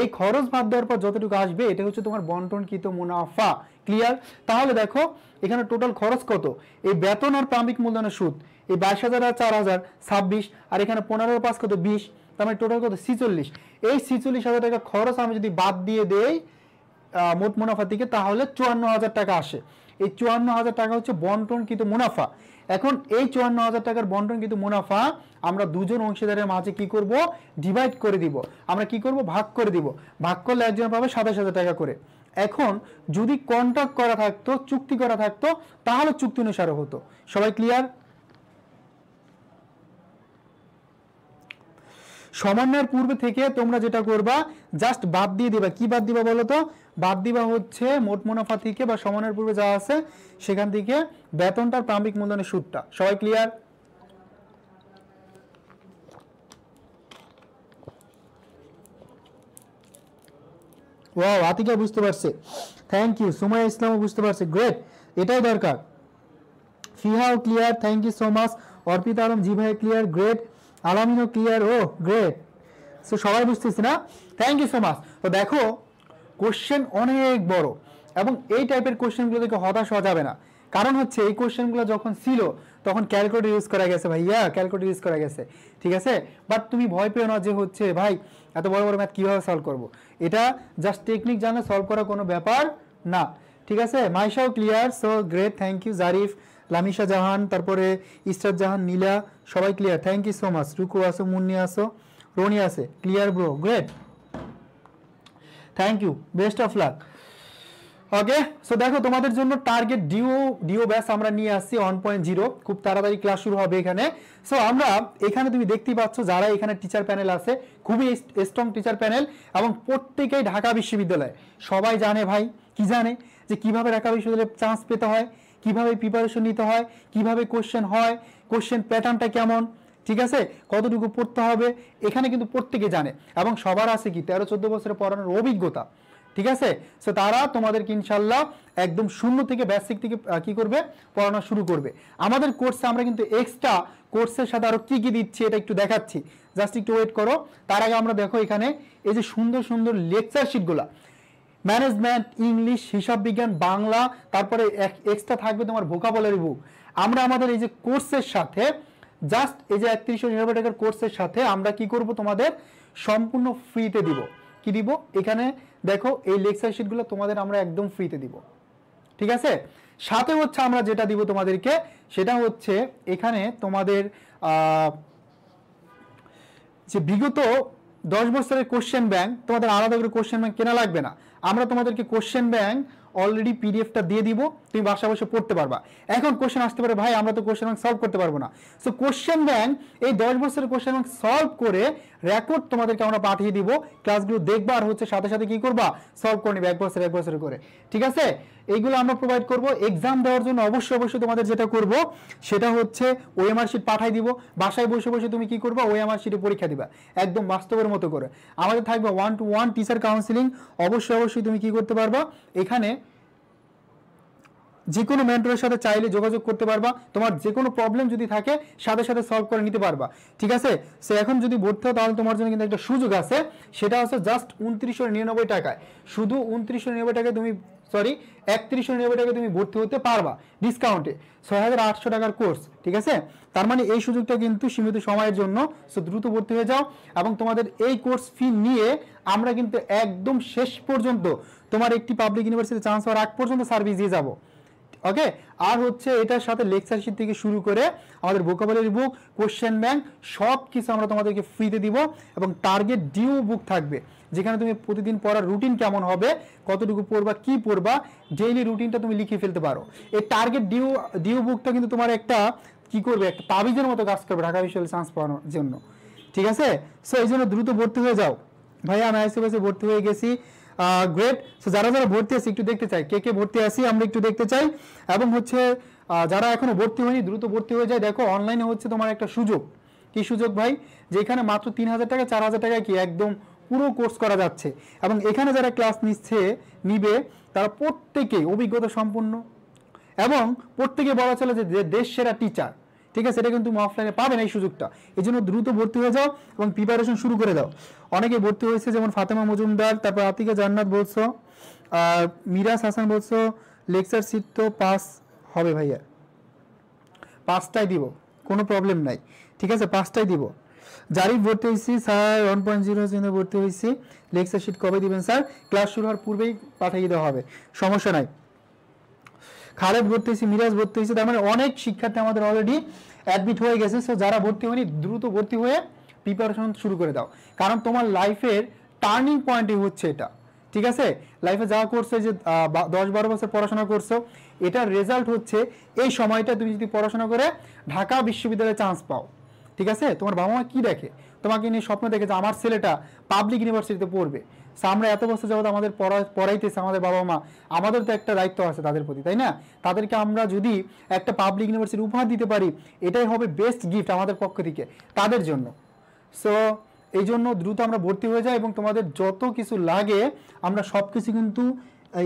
এই খরচ বাদ দেওয়ার পর যতটুকু আসবে এটা হচ্ছে তোমার বন্টনকৃত মুনাফা। ক্লিয়ার, তাহলে দেখো এখানে টোটাল খরচ কত, এই বেতন আর প্রারম্ভিক মূলধনের সুদ এই 22,000 আর 4,000 26, আর এখানে 15 আর 5 কত 20, তার মানে টোটাল কত 46। এই 46,000 টাকা খরচ আমি যদি বাদ দিয়ে দেই মোট মুনাফা থেকে, তাহলে 54,000 টাকা আসে। এই 54,000 টাকা হচ্ছে বন্টনকৃত মুনাফা। এখন এই 54,000 টাকার বন্টনকৃত মুনাফা আমরা দুজন অংশীদারের মাঝে কি করব, ডিভাইড করে দিব, আমরা কি করব ভাগ করে দিব, ভাগ করলে একজন পাবে 27,000 টাকা করে। এখন যদি কন্ট্রাক্ট করা থাকতো, চুক্তি করা থাকতো, তাহলে চুক্তি অনুসারে হতো। সবাই ক্লিয়ার? সমন্বয়ের পূর্বে থেকে তোমরা যেটা করবা জাস্ট বাদ দিয়ে দিবা, কি বাদ দিবা বলো তো, বাদ দিবা হচ্ছে মোট মুনাফা থেকে বা সমন্বয়ের পূর্বে যা আছে সেখান থেকে বেতনটার প্রারম্ভিক মূলধনের সুদটা। সবাই ক্লিয়ার? ওয়াও, আতিকা বুঝতে পারছে, থ্যাংক ইউ। সুমাইয়া ইসলামও বুঝতে পারছে, গ্রেট, এটাই দরকার। ফিহাও clear, thank you so much. Arpita Alam জি ভাই ক্লিয়ার, গ্রেট। আলামিনও ক্লিয়ার, ও গ্রেট। সো সবাই বুঝতেছি না, থ্যাংক ইউ সো মাচ। তো দেখো কোশ্চেন অনেক বড়, এবং এই টাইপের কোশ্চেনগুলো থেকে হতাশ হওয়া যাবে না। কারণ হচ্ছে এই কোশ্চেনগুলো যখন ছিল তখন ক্যালকুলেটর ইউজ করা গেছে ভাইয়া, ক্যালকুলেটর ইউজ করা গেছে, ঠিক আছে। বাট তুমি ভয় পেও না যে হচ্ছে ভাই এত বড় বড় ম্যাথ কীভাবে সলভ করব, এটা জাস্ট টেকনিক জানলে সলভ করা কোনো ব্যাপার না, ঠিক আছে। মাইশাও clear, so great, thank you. Jarif, Lamisha Jahan, তারপরে ইস্টার জাহান, নীলা, সবাই clear, thank you so much. Ruku আসো, মুন্নি আসো, রনি আছে, clear bro, great, thank you, best of luck. Okay, so দেখো তোমাদের জন্য টার্গেট ডিও ব্যাচ আমরা নিয়ে আসছি 1.0, খুব তাড়াতাড়ি ক্লাস শুরু হবে এখানে। সো আমরা এখানে তুমি দেখতেই পাচ্ছ যারা এখানে টিচার প্যানেল আছে, খুবই স্ট্রং টিচার প্যানেল, এবং প্রত্যেকেই ঢাকা বিশ্ববিদ্যালয়। সবাই জানে ভাই, কি জানে যে কিভাবে ঢাকা বিশ্ববিদ্যালয়ে চান্স পেতে হয়, কিভাবে প্রিপারেশন নিতে হয়, কিভাবে কোশ্চেন হয়, কোশ্চেন প্যাটার্নটা কেমন, ঠিক আছে, কতটুকু পড়তে হবে, এখানে কিন্তু প্রত্যেকে জানে, এবং সবার আছে কি 13-14 বছরের পড়ানোর অভিজ্ঞতা, ঠিক আছে। সো তারা তোমাদেরকে ইনশাল্লাহ একদম শূন্য থেকে বেসিক থেকে কি করবে, পড়ানো শুরু করবে। আমাদের কোর্সে আমরা কিন্তু এক্সট্রা কোর্সের সাথে আরো কি কি দিচ্ছি এটা একটু দেখাচ্ছি, জাস্ট একটু ওয়েট করো। তার আগে আমরা দেখো এখানে এই যে সুন্দর সুন্দর লেকচার শিটগুলা, ম্যানেজমেন্ট, ইংলিশ, হিসাব বিজ্ঞান, বাংলা, তারপরে এক্সট্রা থাকবে তোমার ভোকাবুলারি বুক। আমরা আমাদের এই যে কোর্সের সাথে জাস্ট এই যে 3199 টাকার কোর্সের সাথে আমরা কি করব, তোমাদের সম্পূর্ণ ফ্রিতে দিব। কি দিব, এখানে দেখো এই লেকচার শিটগুলো তোমাদের আমরা একদম ফ্রিতে দিব, ঠিক আছে। সাথে হচ্ছে আমরা যেটা দিব তোমাদেরকে সেটা হচ্ছে এখানে তোমাদের যে বিগত 10 বছরের কোশ্চেন ব্যাংক, তোমাদের আলাদা করে কোশ্চেন ব্যাংক কেনা লাগবে না। আমরা তোমাদেরকে কোশ্চেন ব্যাংক অলরেডি পিডিএফটা দিয়ে দিব, তুমি বাসা বসে পড়তে পারবা। এখন কোশ্চেন আসতে পারে ভাই আমরা তো কোশ্চেন ব্যাংক সলভ করতে পারবো না। সো কোশ্চেন ব্যাংক এই 10 বছরের কোশ্চেন ব্যাংক সলভ করে রেকর্ড তোমাদেরকে আমরা পাঠিয়ে দিব, ক্লাসগুলো দেখবা আর হচ্ছে সাথে সাথে কি করবা সলভ করে নিবে এক বছর করে, ঠিক আছে? এইগুলো আমরা প্রোভাইড করব। এক্সাম দেওয়ার জন্য অবশ্যই তোমাদের যেটা করব সেটা হচ্ছে ওএমআর শিট পাঠাই দিব, বাসায় বসে বসে তুমি কি করবা ওএমআর শিটে পরীক্ষা দিবা একদম বাস্তবের মতো করে। আমাদের থাকবে 1-to-1 টিচার কাউন্সিলিং। অবশ্যই তুমি কি করতে পারবা এখানে যে কোনো মেন্টরের সাথে চাইলে যোগাযোগ করতে পারবা, তোমার যে কোনো প্রবলেম যদি থাকে সাথে সাথে সলভ করে নিতে পারবা, ঠিক আছে? সো এখন যদি ভর্তি হও তাহলে তোমার জন্য কিন্তু একটা সুযোগ আছে, সেটা হচ্ছে জাস্ট 2999 টাকায়, শুধু 2999 টাকায় তুমি 3199 টাকায় তুমি ভর্তি হতে পারবা ডিসকাউন্টে, 6800 টাকার কোর্স, ঠিক আছে? তার মানে এই সুযোগটা কিন্তু সীমিত সময়ের জন্য। সো দ্রুত ভর্তি হয়ে যাও এবং তোমাদের এই কোর্স ফি নিয়ে আমরা কিন্তু একদম শেষ পর্যন্ত তোমার একটি পাবলিক ইউনিভার্সিটি চান্স হওয়ার আগ পর্যন্ত সার্ভিস দিয়ে যাবো, ওকে? আর হচ্ছে এটার সাথে লেকচার শিট থেকে শুরু করে আমাদের ভোকাবুলারি বুক, কোশ্চেন ব্যাংক সব কিছু আমরা তোমাদেরকে ফ্রিতে দিব এবং টার্গেট ডিউ বুক থাকবে, যেখানে তুমি প্রতিদিন পড়ার রুটিন কেমন হবে, কতটুকু পড়বা, কি পড়বা, ডেইলি রুটিনটা তুমি লিখে ফেলতে পারো। এই টার্গেট ডিউ বুকটা কিন্তু তোমার একটা কি করবে, একটা তাবিজের মতো কাজ করবে ঢাকা বিশ্ববিদ্যালয়ে চান্স পাওয়ার জন্য, ঠিক আছে? সো এই জন্য দ্রুত ভর্তি হয়ে যাও। ভাইয়া আমি আইসিএসে ভর্তি হয়ে গেছি, গ্রেট। সো যারা ভর্তি আছে একটু দেখতে চাই, কে ভর্তি আছি আমরা একটু দেখতে চাই। এবং হচ্ছে যারা এখনো ভর্তি হয়নি দ্রুত ভর্তি হয়ে যায়। দেখো অনলাইনে হচ্ছে তোমার একটা সুযোগ, কি সুযোগ ভাই, যেখানে মাত্র 3000 টাকা 4000 টাকায় কি একদম পুরো কোর্স করা যাচ্ছে। এবং এখানে যারা ক্লাস নিবে তারা প্রত্যেকেই অভিজ্ঞতা সম্পন্ন এবং প্রত্যেকে বলা চলে যে দেশ সেরা টিচার, ঠিক আছে? এটা কিন্তু তুমি অফলাইনে পাবে না এই সুযোগটা। এই জন্য দ্রুত ভর্তি হয়ে যাও এবং প্রিপারেশন শুরু করে দাও। অনেকে ভর্তি হয়েছে, যেমন ফাতেমা মজুমদার, তারপর আতিকা জান্নাত বলছো, আর মিরাজ হাসান বলছো লেকচার সিট তো পাস হবে ভাইয়া, 5টাই দিব, কোনো প্রবলেম নাই, ঠিক আছে? 5টাই দিব। জারিফ ভর্তি হয়েছি স্যার 1.0 ভর্তি হয়েছি, লেকচার শিট কবে দিবেন স্যার? ক্লাস শুরু হওয়ার পূর্বেই পাঠিয়ে দেওয়া হবে, সমস্যা নাই। খালেদ ভর্তি হয়েছে, মিরাজ ভর্তি হয়েছে, তার মানে অনেক শিক্ষার্থী আমাদের অলরেডি অ্যাডমিট হয়ে গেছে। সো যারা ভর্তি হয়নি দ্রুত ভর্তি হয়ে প্রিপারেশন শুরু করে দাও, কারণ তোমার লাইফের টার্নিং পয়েন্টই হচ্ছে এটা, ঠিক আছে? লাইফে যা করছো, যে 10-12 বছর পড়াশোনা করছো, এটার রেজাল্ট হচ্ছে এই সময়টা তুমি যদি পড়াশোনা করে ঢাকা বিশ্ববিদ্যালয়ে চান্স পাও, ঠিক আছে? তোমার বাবা মা কি দেখে, তোমাকে নিয়ে স্বপ্ন দেখে যে আমার ছেলেটা পাবলিক ইউনিভার্সিটিতে পড়বে। আমরা এত বছর যাবত আমাদের পড়াইতেছে আমাদের বাবা মা, আমাদের তো একটা দায়িত্ব আছে তাদের প্রতি, তাই না? তাদেরকে আমরা যদি একটা পাবলিক ইউনিভার্সিটি উপহার দিতে পারি, এটাই হবে বেস্ট গিফট আমাদের পক্ষ থেকে তাদের জন্য। সো এই জন্য দ্রুত আমরা ভর্তি হয়ে যাই এবং তোমাদের যত কিছু লাগে আমরা সব কিছু কিন্তু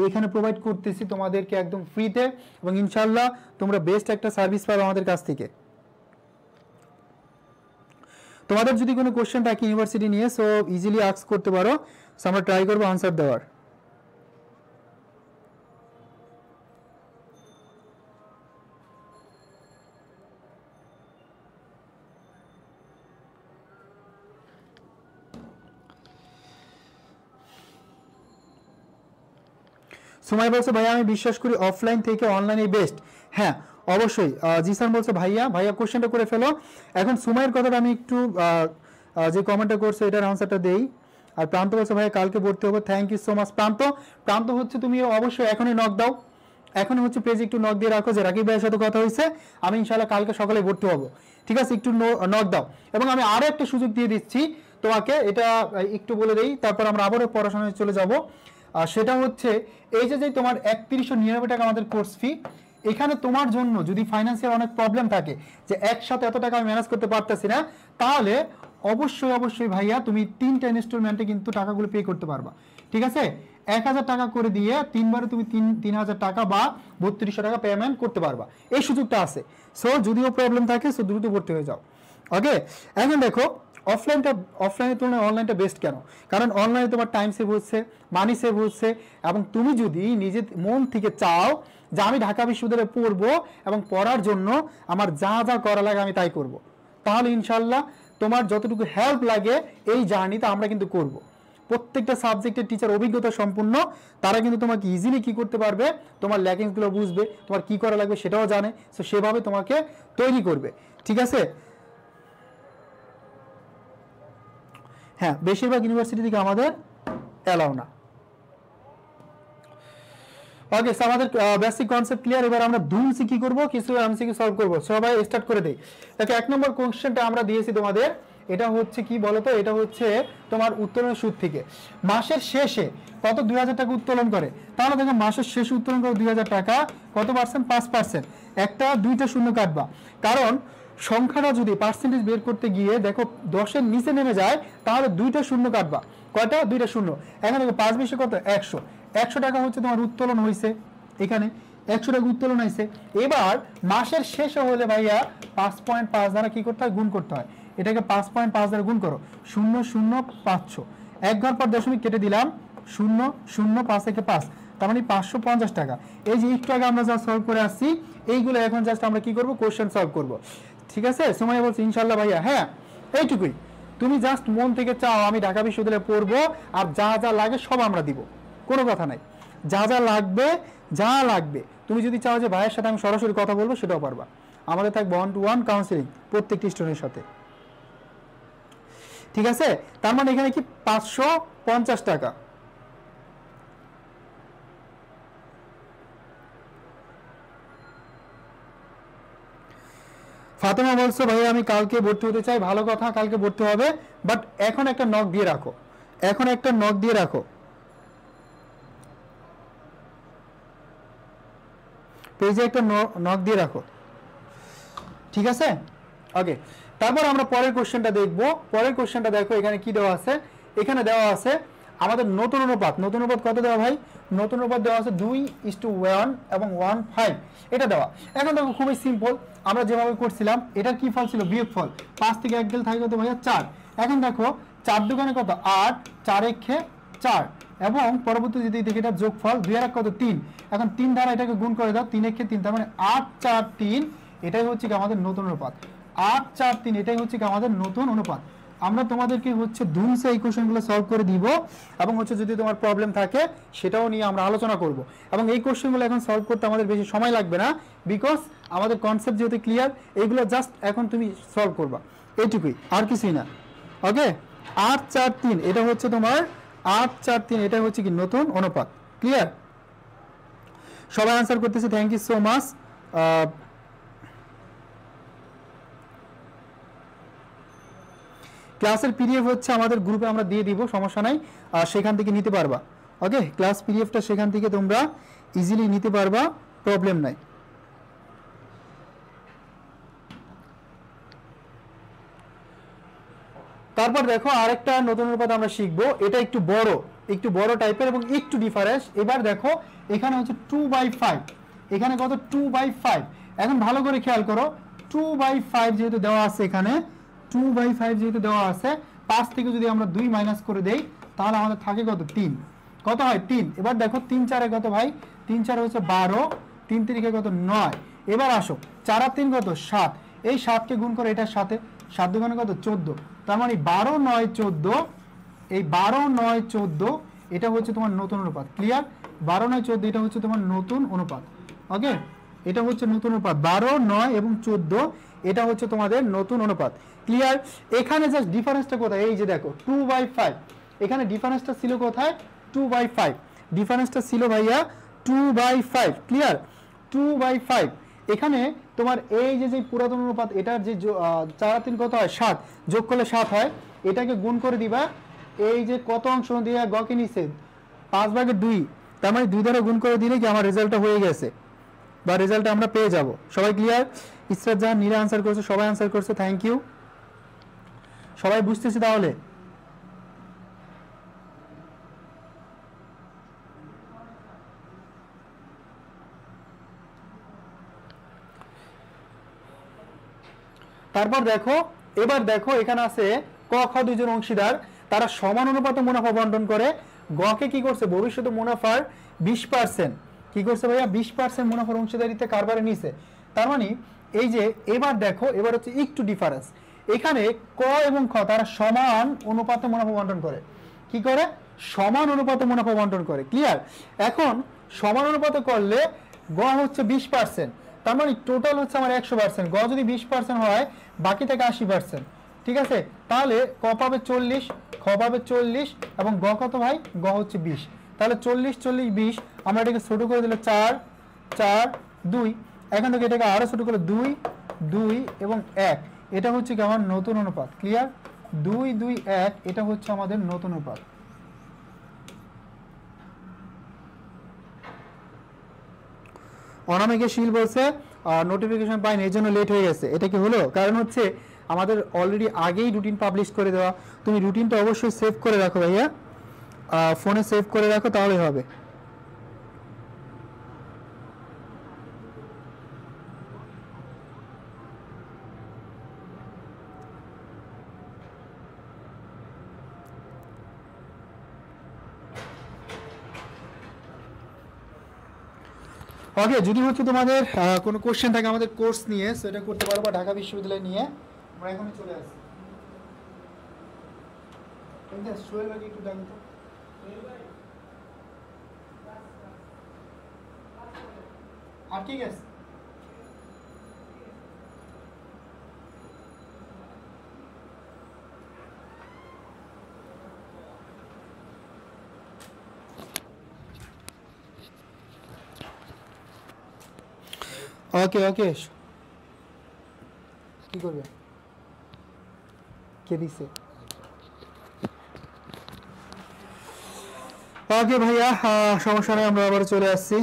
এখানে প্রোভাইড করতেছি তোমাদেরকে একদম ফ্রিতে, এবং ইনশাল্লাহ তোমরা বেস্ট একটা সার্ভিস পাবে আমাদের কাছ থেকে। তোমাদের যদি কোনো কোশ্চেন থাকে ইউনিভার্সিটি নিয়ে, সো ইজিলি আস্ক করতে পারো, সো আমরা ট্রাই করবো আনসার দেওয়ার। সুমাই বলছে ভাইয়া আমি বিশ্বাস করি অফলাইন থেকে অনলাইনে বেস্ট। হ্যাঁ অবশ্যই। জিসান বলছে ভাইয়া কোশ্চেনটা করে ফেলো। এখন সুমাইয়ের কথাটা আমি একটু যে কমেন্টটা করছে এটার আনসারটা দেই। আর প্রান্ত বলছে ভাইয়া কালকে ভর্তি হবো, থ্যাংক ইউ সো মাচ প্রান্ত হচ্ছে তুমি অবশ্যই এখনই নক দাও, এখন হচ্ছে পেজে একটু নক দিয়ে রাখো যে রাকিব ভাইয়ের সাথে কথা হয়েছে, আমি ইনশাল্লাহ কালকে সকালে ভর্তি হবো, ঠিক আছে? একটু নক দাও। এবং আমি আরও একটা সুযোগ দিয়ে দিচ্ছি তোমাকে, এটা একটু বলে দেই, তারপর আমরা আবারও পড়াশোনায় চলে যাব। সেটা হচ্ছে এই যে তোমার 3199 টাকা আমাদের কোর্স ফি, এখানে তোমার জন্য যদি ফাইন্যান্সিয়াল অনেক প্রবলেম থাকে যে একসাথে এত টাকা আমি ম্যানেজ করতে পারতেছি না, তাহলে অবশ্যই ভাইয়া তুমি 3টা ইনস্টলমেন্টে কিন্তু টাকাগুলো পে করতে পারবা, ঠিক আছে? 1000 টাকা করে দিয়ে 3বারে তুমি 3000 টাকা বা 3200 টাকা পেমেন্ট করতে পারবা, এই সুযোগটা আছে। সো যদিও প্রবলেম থাকে সো দ্রুত ভর্তি হয়ে যাও, ওকে? এখন দেখো অফলাইনের তুলনায় অনলাইনটা বেস্ট কেন? কারণ অনলাইনে তোমার টাইম সেভ হচ্ছে, মানি সেভ হচ্ছে, এবং তুমি যদি নিজে মন থেকে চাও যে আমি ঢাকা বিশ্ববিদ্যালয়ে পড়বো এবং পড়ার জন্য আমার যা যা করা লাগে আমি তাই করব, তাহলে ইনশাল্লাহ তোমার যতটুকু হেল্প লাগে এই জার্নিতে আমরা কিন্তু করব। প্রত্যেকটা সাবজেক্টের টিচার অভিজ্ঞতা সম্পূর্ণ, তারা কিন্তু তোমাকে ইজিলি কি করতে পারবে, তোমার ল্যাকিংসগুলো বুঝবে, তোমার কি করা লাগবে সেটাও জানে, সো সেভাবে তোমাকে তৈরি করবে, ঠিক আছে? হ্যাঁ বেশিরভাগ ইউনিভার্সিটি থেকে আমাদের অ্যালাউ না। ওকে, আমাদের বেসিক কনসেপ্ট ক্লিয়ার। এবার আমরা ধুমসি কি করব, কিছু এমসিকিউ সলভ করব। সবাই স্টার্ট করে দেই। দেখো 1 নম্বর কোশ্চেনটা আমরা দিয়েছি তোমাদের, এটা হচ্ছে কি বলতো, এটা হচ্ছে তোমার উত্তোলনের সুদ থেকে মাসের শেষে কত 2000 টাকা উত্তোলন করে। তাহলে দেখো মাসের শেষে উত্তোলন করে 2000 টাকা, কত পার্সেন্ট, 5%। একটা দুইটা শূন্য কাটবা, কারণ সংখ্যাটা যদি পার্সেন্টেজ বের করতে গিয়ে দেখো 10-এর নিচে নেমে যায়, তাহলে দুইটা শূন্য কাটবা। কয়টা, দুইটা শূন্য। এখন দেখো 5 বেশি কত, 100। 100 টাকা হচ্ছে তোমার উত্তোলন হয়েছে, এখানে 100 টাকা উত্তোলন হয়েছে। এবার মাসের শেষে হলে ভাইয়া 5.5 দ্বারা কি করতে হয়, গুণ করতে হয়। এটাকে 5.5 দ্বারা গুণ করো, 0,00500। এক ঘর পর দশমিক কেটে দিলাম, 0,005 থেকে 5, তার মানে 550 টাকা। এই যে একটু আগে আমরা যা সলভ করে আসছি, এইগুলো এখন জাস্ট আমরা কি করব, কোশ্চেন সলভ করব। ঠিক আছে, সময় বলছি ইনশাল্লাহ ভাইয়া। হ্যাঁ, এইটুকুই। তুমি জাস্ট মন থেকে চাও আমি ঢাকা বিশ্ববিদ্যালয়ে পড়বো, আর যা যা লাগে সব আমরা দিব, কোনো কথা নাই। যা যা লাগবে, যা লাগবে, তুমি যদি চাও যে ভাইয়ের সাথে আমি সরাসরি কথা বলবো, সেটাও পারবা। আমাদের থাকবে 1-to-1 কাউন্সিলিং প্রত্যেকটি স্টুডেন্টের সাথে। ঠিক আছে, তার মানে এখানে কি 550 টাকা। ফাতেমা বলছো ভাই আমি কালকে ভর্তি হতে চাই, ভালো কথা, কালকে ভর্তি হবে, বাট এখন একটা নক দিয়ে রাখো, এখন একটা নক দিয়ে রাখো। পেজে একটা নক দিয়ে রাখো, ঠিক আছে। ওকে, তারপর আমরা পরের কোশ্চেনটা দেখব। পরের কোশ্চেনটা দেখো, এখানে কি দেওয়া আছে, এখানে দেওয়া আছে আমাদের নতুন অনুপাত। নতুন অনুপাত কত দেওয়া ভাই, নতুন অনুপাত দেওয়া আছে 2:1 এবং 1:5, এটা দেওয়া। এখন দেখো খুবই সিম্পল, আমরা যেভাবে করছিলাম, এটার কি ফল ছিল, বিয়োগ ফল। 5 থেকে 1 গেলে থাকে কত ভাইয়া, 4। এখন দেখো 4 দুগুণে কত, 8, 4 একে 4, এবং পরবর্তী যদি দেখি এটা যোগফল, 2 আর 1 কত, 3। এখন 3 দ্বারা এটাকে গুণ করে দাও, 3 একে 3, তার মানে 8, 4, 3, এটাই হচ্ছে কি আমাদের নতুন অনুপাত। 8, 4, 3, এটাই হচ্ছে কি আমাদের নতুন অনুপাত। আমরা তোমাদেরকে হচ্ছে ধুমসে এই কোশ্চেনগুলো সলভ করে দিব, এবং হচ্ছে যদি তোমার প্রবলেম থাকে সেটাও নিয়ে আমরা আলোচনা করব। এবং এই কোশ্চেনগুলো এখন সলভ করতে আমাদের বেশি সময় লাগবে না, বিকজ আমাদের কনসেপ্ট যেহেতু ক্লিয়ার, এইগুলো জাস্ট এখন তুমি সলভ করবা, এইটুকুই, আর কিছুই না। ওকে, 8, 4, 3, এটা হচ্ছে তোমার 8, 4, 3, এটা হচ্ছে কি নতুন অনুপাত। ক্লিয়ার, সবাই আনসার করতেছে, থ্যাংক ইউ সো মাচ। ক্লাসের পিডিএফ হচ্ছে আমাদের গ্রুপে আমরা দিয়ে দিব, সমস্যা নাই, সেখান থেকে নিতে পারবা। ওকে, ক্লাস পিডিএফটা সেখান থেকে তোমরা ইজিলি নিতে পারবা, প্রবলেম নাই। তারপর দেখো আরেকটা নতুন অনুপাত আমরা শিখবো, এটা একটু বড় টাইপের এবং একটু ডিফারেন্স। এবার দেখো এখানে হচ্ছে 2/5, এখানে কত, 2/5। এখন ভালো করে খেয়াল করো, 2/5 যেহেতু দেওয়া আছে, এখানে 2/5 যেহেতু দেওয়া আছে, 5 থেকে যদি আমরা 2 মাইনাস করে দেই, তাহলে আমাদের থাকে কত, 3। কত হয়, 3। এবার দেখো 3 4 কত ভাই, 3 4 হচ্ছে 12, 3 3 কত, 9। এবার আসো 4 আর 3 কত, 7। এই 7কে গুণ করে এটার সাথে, 7 দুগুণে কত, 14। তার মানে 12, 9, 14, এই 12, 9, 14, এটা হচ্ছে তোমার নতুন অনুপাত। ক্লিয়ার, 12, 9, 14, এটা হচ্ছে তোমার নতুন অনুপাত। ওকে, এটা হচ্ছে নতুন অনুপাত, 12, 9 এবং 14, এটা হচ্ছে তোমাদের নতুন অনুপাত। ক্লিয়ার, এখানে জাস্ট ডিফারেন্সটা কোথায়, এই যে দেখো 2/5, এখানে ডিফারেন্সটা ছিল কোথায়, 2/5, ডিফারেন্সটা ছিল ভাইয়া 2/5। ক্লিয়ার, 2/5। এখানে তোমার এই যে পুরাতন অনুপাত, এটার যে 4 আর 3 কত হয়, 7, যোগ করলে 7 হয়। এটাকে গুণ করে দিবা, এই যে কত অংশ দিয়ে গকে নিচে 5/2, তার মানে 2 দ্বারা গুণ করে দিলে কি আমার রেজাল্টটা হয়ে গেছে, বা রেজাল্টটা আমরা পেয়ে যাব। সবাই ক্লিয়ার, ইসরাত জাহান, নীরা আনসার করছে, সবাই আনসার করছে, থ্যাংক ইউ। সবাই বুঝতেছি তাহলে। তারপর দেখো, এবার দেখো এখানে আছে ক খ দুইজন অংশীদার, তারা সমান অনুপাতে মুনাফা বন্টন করে। গকে কি করছে, ভবিষ্যতে মুনাফার 20%, কি করছে ভাইয়া, 20% মুনাফার অংশীদারিত্বে কারবারে নিছে। তার মানে এই যে এবার দেখো, এবার হচ্ছে একটু ডিফারেন্স, এখানে ক এবং খ তারা সমান অনুপাতে মুনাফা বন্টন করে। কি করে, সমান অনুপাতে মুনাফা বন্টন করে। ক্লিয়ার, এখন সমান অনুপাতে করলে গ হচ্ছে 20%, তার মানে টোটাল হচ্ছে আমার 100%। গ যদি 20% হয়, বাকি থেকে 80%। ঠিক আছে, তাহলে ক পাবে 40, খ পাবে 40, এবং গ কত ভাই, গ হচ্ছে 20। তাহলে 40, 40, 20, আমরা এটাকে ছোট করে দিলে 4 4 2, এখান থেকে এটাকে আরো ছোট করে 2 2 এবং 1, এটা হচ্ছে কি আমার নতুন অনুপাত। ক্লিয়ার? 2 2 1 এটা হচ্ছে আমাদের নতুন অনুপাত। অনামিকা শীল বলছে নোটিফিকেশন পাইনি এই জন্য লেট হয়ে গেছে। এটা কি হলো? কারণ হচ্ছে আমাদের অলরেডি আগেই রুটিন পাবলিশ করে দেওয়া। তুমি রুটিনটা অবশ্যই সেভ করে রাখো ভাইয়া, ফোনে সেভ করে রাখো, তাহলে হবে। ওকে, যদি হচ্ছে তোমাদের কোনো কোশ্চেন থাকে আমাদের কোর্স নিয়ে, সেটা করতে পারো, বা ঢাকা বিশ্ববিদ্যালয় নিয়ে। আমরা এখনই চলে আসি। সোহেল ভাই একটু ডাকো তো। আর ঠিক আছে, ওকে ওকে। কি করবে? কে দিছে? ওকে ভাইয়া, সমস্যা নেই, আমরা আবার চলে আসছি।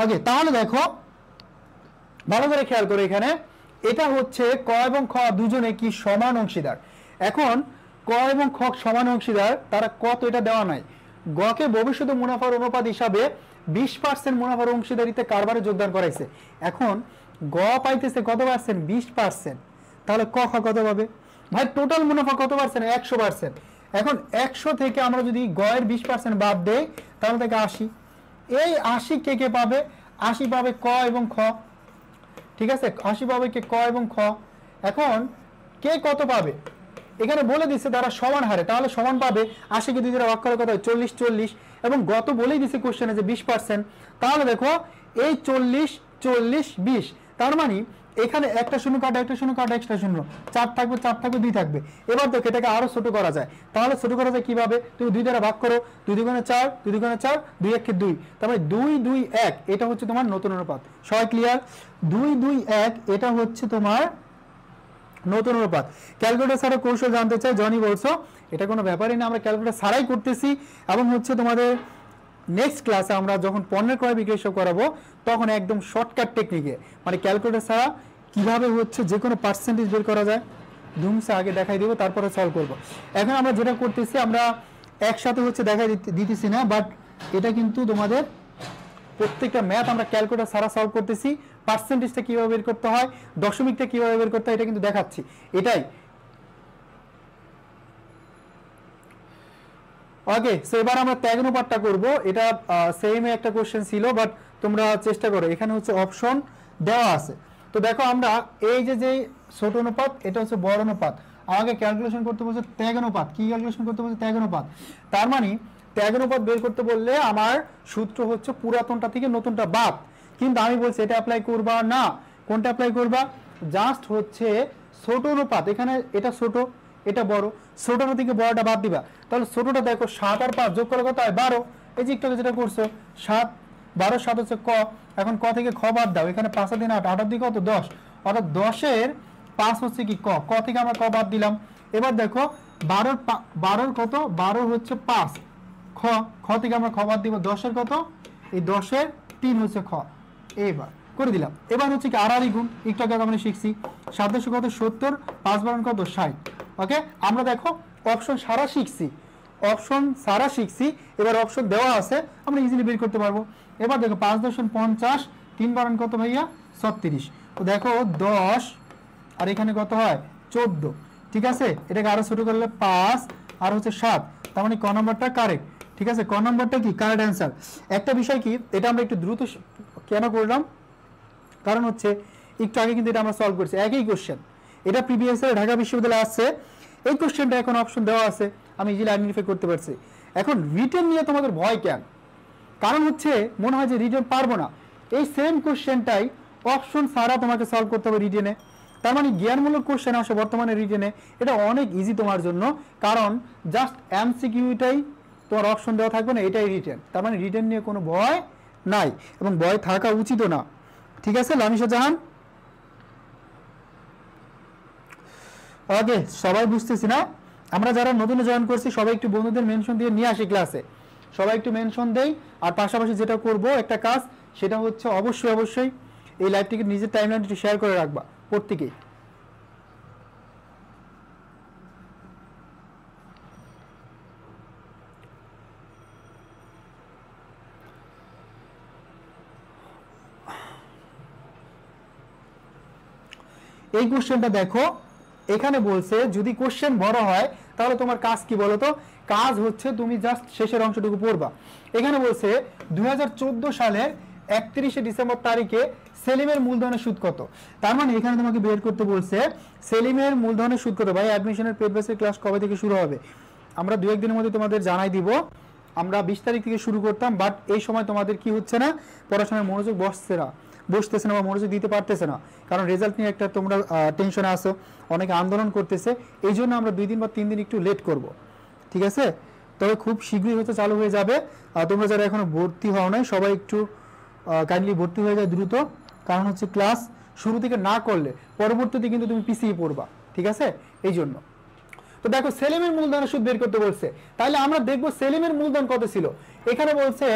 ওকে, তাহলে দেখো ভালো করে খেয়াল করে, এখানে এটা হচ্ছে ক এবং খ দুজনে কি সমান অংশীদার। এখন ক এবং খ সমান অংশীদার, তারা কত এটা দেওয়া নাই। গ কে ভবিষ্যতে মুনাফার অনুপাত হিসাবে 20% মুনাফার অংশীদারিতে কারবারে যোগদান করাইছে। এখন গ পাইতেছে কত পার্সেন্ট? 20%। তাহলে ক খ কত পাবে? ভাই টোটাল মুনাফা কত পার্সেন্ট? 100%। এখন 100 থেকে আমরা যদি গ এর 20% বাদ দেই, তাহলে থেকে 80। এই 80 কে কে পাবে? 80 পাবে ক এবং খ। ঠিক আছে, 80 পাবে কে? ক এবং খ। এখন কে কত পাবে? এখানে বলে দিচ্ছে তারা সমান হারে, তাহলে সমান পাবে। 80 কে 2 দ্বারা ভাগ করে কত হয়? 40 40। এবং গত বলেই দিচ্ছে কোশ্চেনে যে 20%। তাহলে দেখো এই 40 40 20, তার মানে এখানে একটা শূন্য কাটা, একটা শূন্য কাটা, এক্সট্রা শূন্য, 4 থাকবে, 4 থাকবে, 2 থাকবে। এবার দেখো এটাকে আরো ছোট করা যায়। তাহলে ছোট করা যায় কিভাবে? তুমি 2 দ্বারা ভাগ করো, 2 দুগুণে 4, 2 দুগুণে 4, 2 1 2। তার মানে 2 2 1 এটা হচ্ছে তোমার নতুন অনুপাত। সবাই ক্লিয়ার? 2 2 1 এটা হচ্ছে তোমার নতুন অনুপাত। ক্যালকুলেটর ছাড়া কৌশল জানতে চাই, জনি বলছো, এটা কোনো ব্যাপারই না, আমরা ক্যালকুলেটর ছাড়াই করতেছি। এবং হচ্ছে তোমাদের নেক্সট ক্লাসে আমরা যখন পণ্যের ক্রয় বিক্রয় হিসাব করাবো, তখন একদম শর্টকাট টেকনিকে, মানে ক্যালকুলেটর ছাড়া কিভাবে হচ্ছে যে কোনো পার্সেন্টেজ বের করা যায় ধুমসে আগে দেখাই দিব, তারপরে সলভ করব। এখন আমরা যেটা করতেছি, আমরা একসাথে হচ্ছে দেখাই দিতেছি না, বাট এটা কিন্তু তোমাদের প্রত্যেকটা ম্যাথ আমরা ক্যালকুলেটর ছাড়া সলভ করতেছি। পার্সেন্টেজটা কিভাবে বের করতে হয়, দশমিকটা কিভাবে বের করতে হয়, এটা কিন্তু দেখাচ্ছি। এটাই ওকে। সো এবার আমরা ত্যাগ অনুপাতটা করব। এটা সেম একটা কোশ্চেন ছিল, বাট তোমরা চেষ্টা করো, এখানে হচ্ছে অপশন দেওয়া আছে। তো দেখো আমরা এই যে ছোট অনুপাত, এটা হচ্ছে বড় অনুপাত, আমাকে ক্যালকুলেশন করতে বলছে ত্যাগ অনুপাত। কি ক্যালকুলেশন করতে বলছে? ত্যাগ অনুপাত। তার মানে ত্যাগ অনুপাত বের করতে বললে আমার সূত্র হচ্ছে পুরাতনটা থেকে নতুনটা বাদ। কিন্তু আমি বলছি এটা অ্যাপ্লাই করবা না। কোনটা অ্যাপ্লাই করবা? জাস্ট হচ্ছে ছোট অনুপাত, এখানে এটা ছোট এটা বড়, ছোটটা থেকে বড়টা বাদ দিবা। তাহলে ছোটটা দেখো 7 আর 5 যোগ করে কত হয়? 12। এই যে একটু যেটা করছো 7 12 7 হচ্ছে ক। এখন ক থেকে খ বাদ দাও, এখানে 5 আর 3 8, 8 আর 2 কত? 10। অর্থাৎ 10 এর 5 হচ্ছে কি ক। ক থেকে আমরা ক বাদ দিলাম। এবার দেখো 12 কত? 12 হচ্ছে 5 খ। খ থেকে আমরা খ বাদ দিব। 10 এর কত? এই 10 এর 3 হচ্ছে খ। এবার করে দিলাম। এবার হচ্ছে কি আড়াআড়ি গুণ, একটু আগে আমরা শিখছি। 7 10 কত? 70, 5 12 কত? 60। ওকে, আমরা দেখো অপশন সারা শিখছি, অপশন সারা শিখছি। এবার অপশন দেওয়া আছে, আমরা ইজিলি বের করতে পারবো। এবার দেখো 5 10 50, 3 12 কত ভাইয়া? 36। তো দেখো 10 আর এখানে কত হয়? 14। ঠিক আছে, এটাকে আরো ছোট করলে 5 আর হচ্ছে 7, তার মানে ক নম্বরটা কারেক্ট। ঠিক আছে, ক নম্বরটা কি কারেক্ট অ্যান্সার। একটা বিষয় কি, এটা আমরা একটু দ্রুত কেন করলাম, কারণ হচ্ছে একটু আগে কিন্তু এটা আমরা সলভ করছি, একই কোশ্চেন। এটা প্রিভিয়াস ইয়ার ঢাকা বিশ্ববিদ্যালয়ে আসছে, এই কোশ্চেনটা এখন অপশন দেওয়া আছে। আমি ইজিলি আইডেন্টিফাই করতে পারছি। এখন রিটেন নিয়ে তোমাদের ভয় কেন? কারণ হচ্ছে মনে হয় যে রিটেন পারবো না। এই সেম কোশ্চেনটাই অপশন ছাড়া তোমাকে সলভ করতে হবে রিটেনে। তার মানে জ্ঞানমূলক কোশ্চেন আসে বর্তমানে রিটেনে, এটা অনেক ইজি তোমার জন্য, কারণ জাস্ট এমসিকিউটাই তোমার অপশন দেওয়া থাকবে না, এটাই রিটেন। তার মানে রিটেন নিয়ে কোনো ভয় নাই এবং ভয় থাকা উচিতও না। ঠিক আছে লামিশা জাহান? ওকে, সবাই বুঝতেছি না? আমরা যারা নতুন জয়েন করছি সবাই একটু বন্ধুদের মেনশন দিয়ে নিয়ে আসি ক্লাসে, সবাই একটু মেনশন দেই। আর পাশাপাশি যেটা করব একটা কাজ, সেটা হচ্ছে অবশ্যই এই লাইভটিকে নিজের টাইমলাইনে শেয়ার করে রাখবা প্রত্যেকেই। এই কোশ্চেনটা দেখো, এখানে বলছে যদি কোশ্চেন বড় হয় তাহলে তোমার কাজ কি বলো তো? কাজ হচ্ছে তুমি জাস্ট শেষের অংশটুকু পড়বা। এখানে বলছে 2014 সালের 31শে ডিসেম্বর তারিখে সেলিমের মূলধনের সুদ কত। তার মানে এখানে তোমাকে বের করতে বলছে সেলিমের মূলধনের সুদ কত। ভাই অ্যাডমিশনের পেড বেসের ক্লাস কবে থেকে শুরু হবে? আমরা 2-1 দিনের মধ্যে তোমাদের জানাই দিব। আমরা 20 তারিখ থেকে শুরু করতাম, বাট এই সময় তোমাদের কি হচ্ছে না, পড়াশোনায় মনোযোগ বসতেছে না বা মনোযোগ দিতে পারতেছে না, কারণ রেজাল্ট নিয়ে একটা তোমরা টেনশনে আসো, অনেকে আন্দোলন করতেছে। এই জন্য আমরা 2 দিন বা 3 দিন একটু লেট করব, ঠিক আছে? তবে খুব শীঘ্রই হয়তো চালু হয়ে যাবে। তোমরা যারা এখনো ভর্তি হও নাই সবাই একটু কাইন্ডলি ভর্তি হয়ে যায় দ্রুত, কারণ হচ্ছে ক্লাস শুরু থেকে না করলে পরবর্তীতে কিন্তু তুমি পিছিয়ে পড়বা, ঠিক আছে? এই জন্য তো দেখো সেলিমের মূলধনের সুদ বের করতে বলছে, তাহলে আমরা দেখবো সেলিমের মূলধন কত ছিল। এখানে বলছে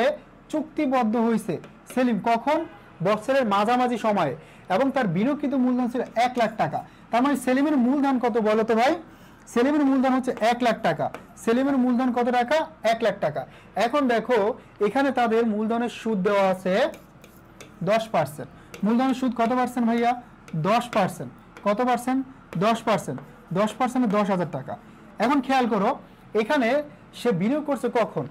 চুক্তিবদ্ধ হয়েছে সেলিম কখন? বছরের মাঝামাঝি সময়ে, এবং তার বিনিয়োগকৃত মূলধন ছিল 1 লাখ টাকা। তার মানে সেলিমের মূলধন কত বলো তো ভাই? সেলিমের মূলধন হচ্ছে 1 লাখ টাকা। সেলিমের মূলধন কত টাকা? 1 লাখ টাকা। এখন দেখো এখানে তাদের মূলধনের সুদ দেওয়া আছে 10%। মূলধনের সুদ কত পার্সেন্ট ভাইয়া? 10%। কত পার্সেন্ট? 10%। 10% 10,000 টাকা। এখন খেয়াল করো এখানে সে বিনিয়োগ করছে কখন?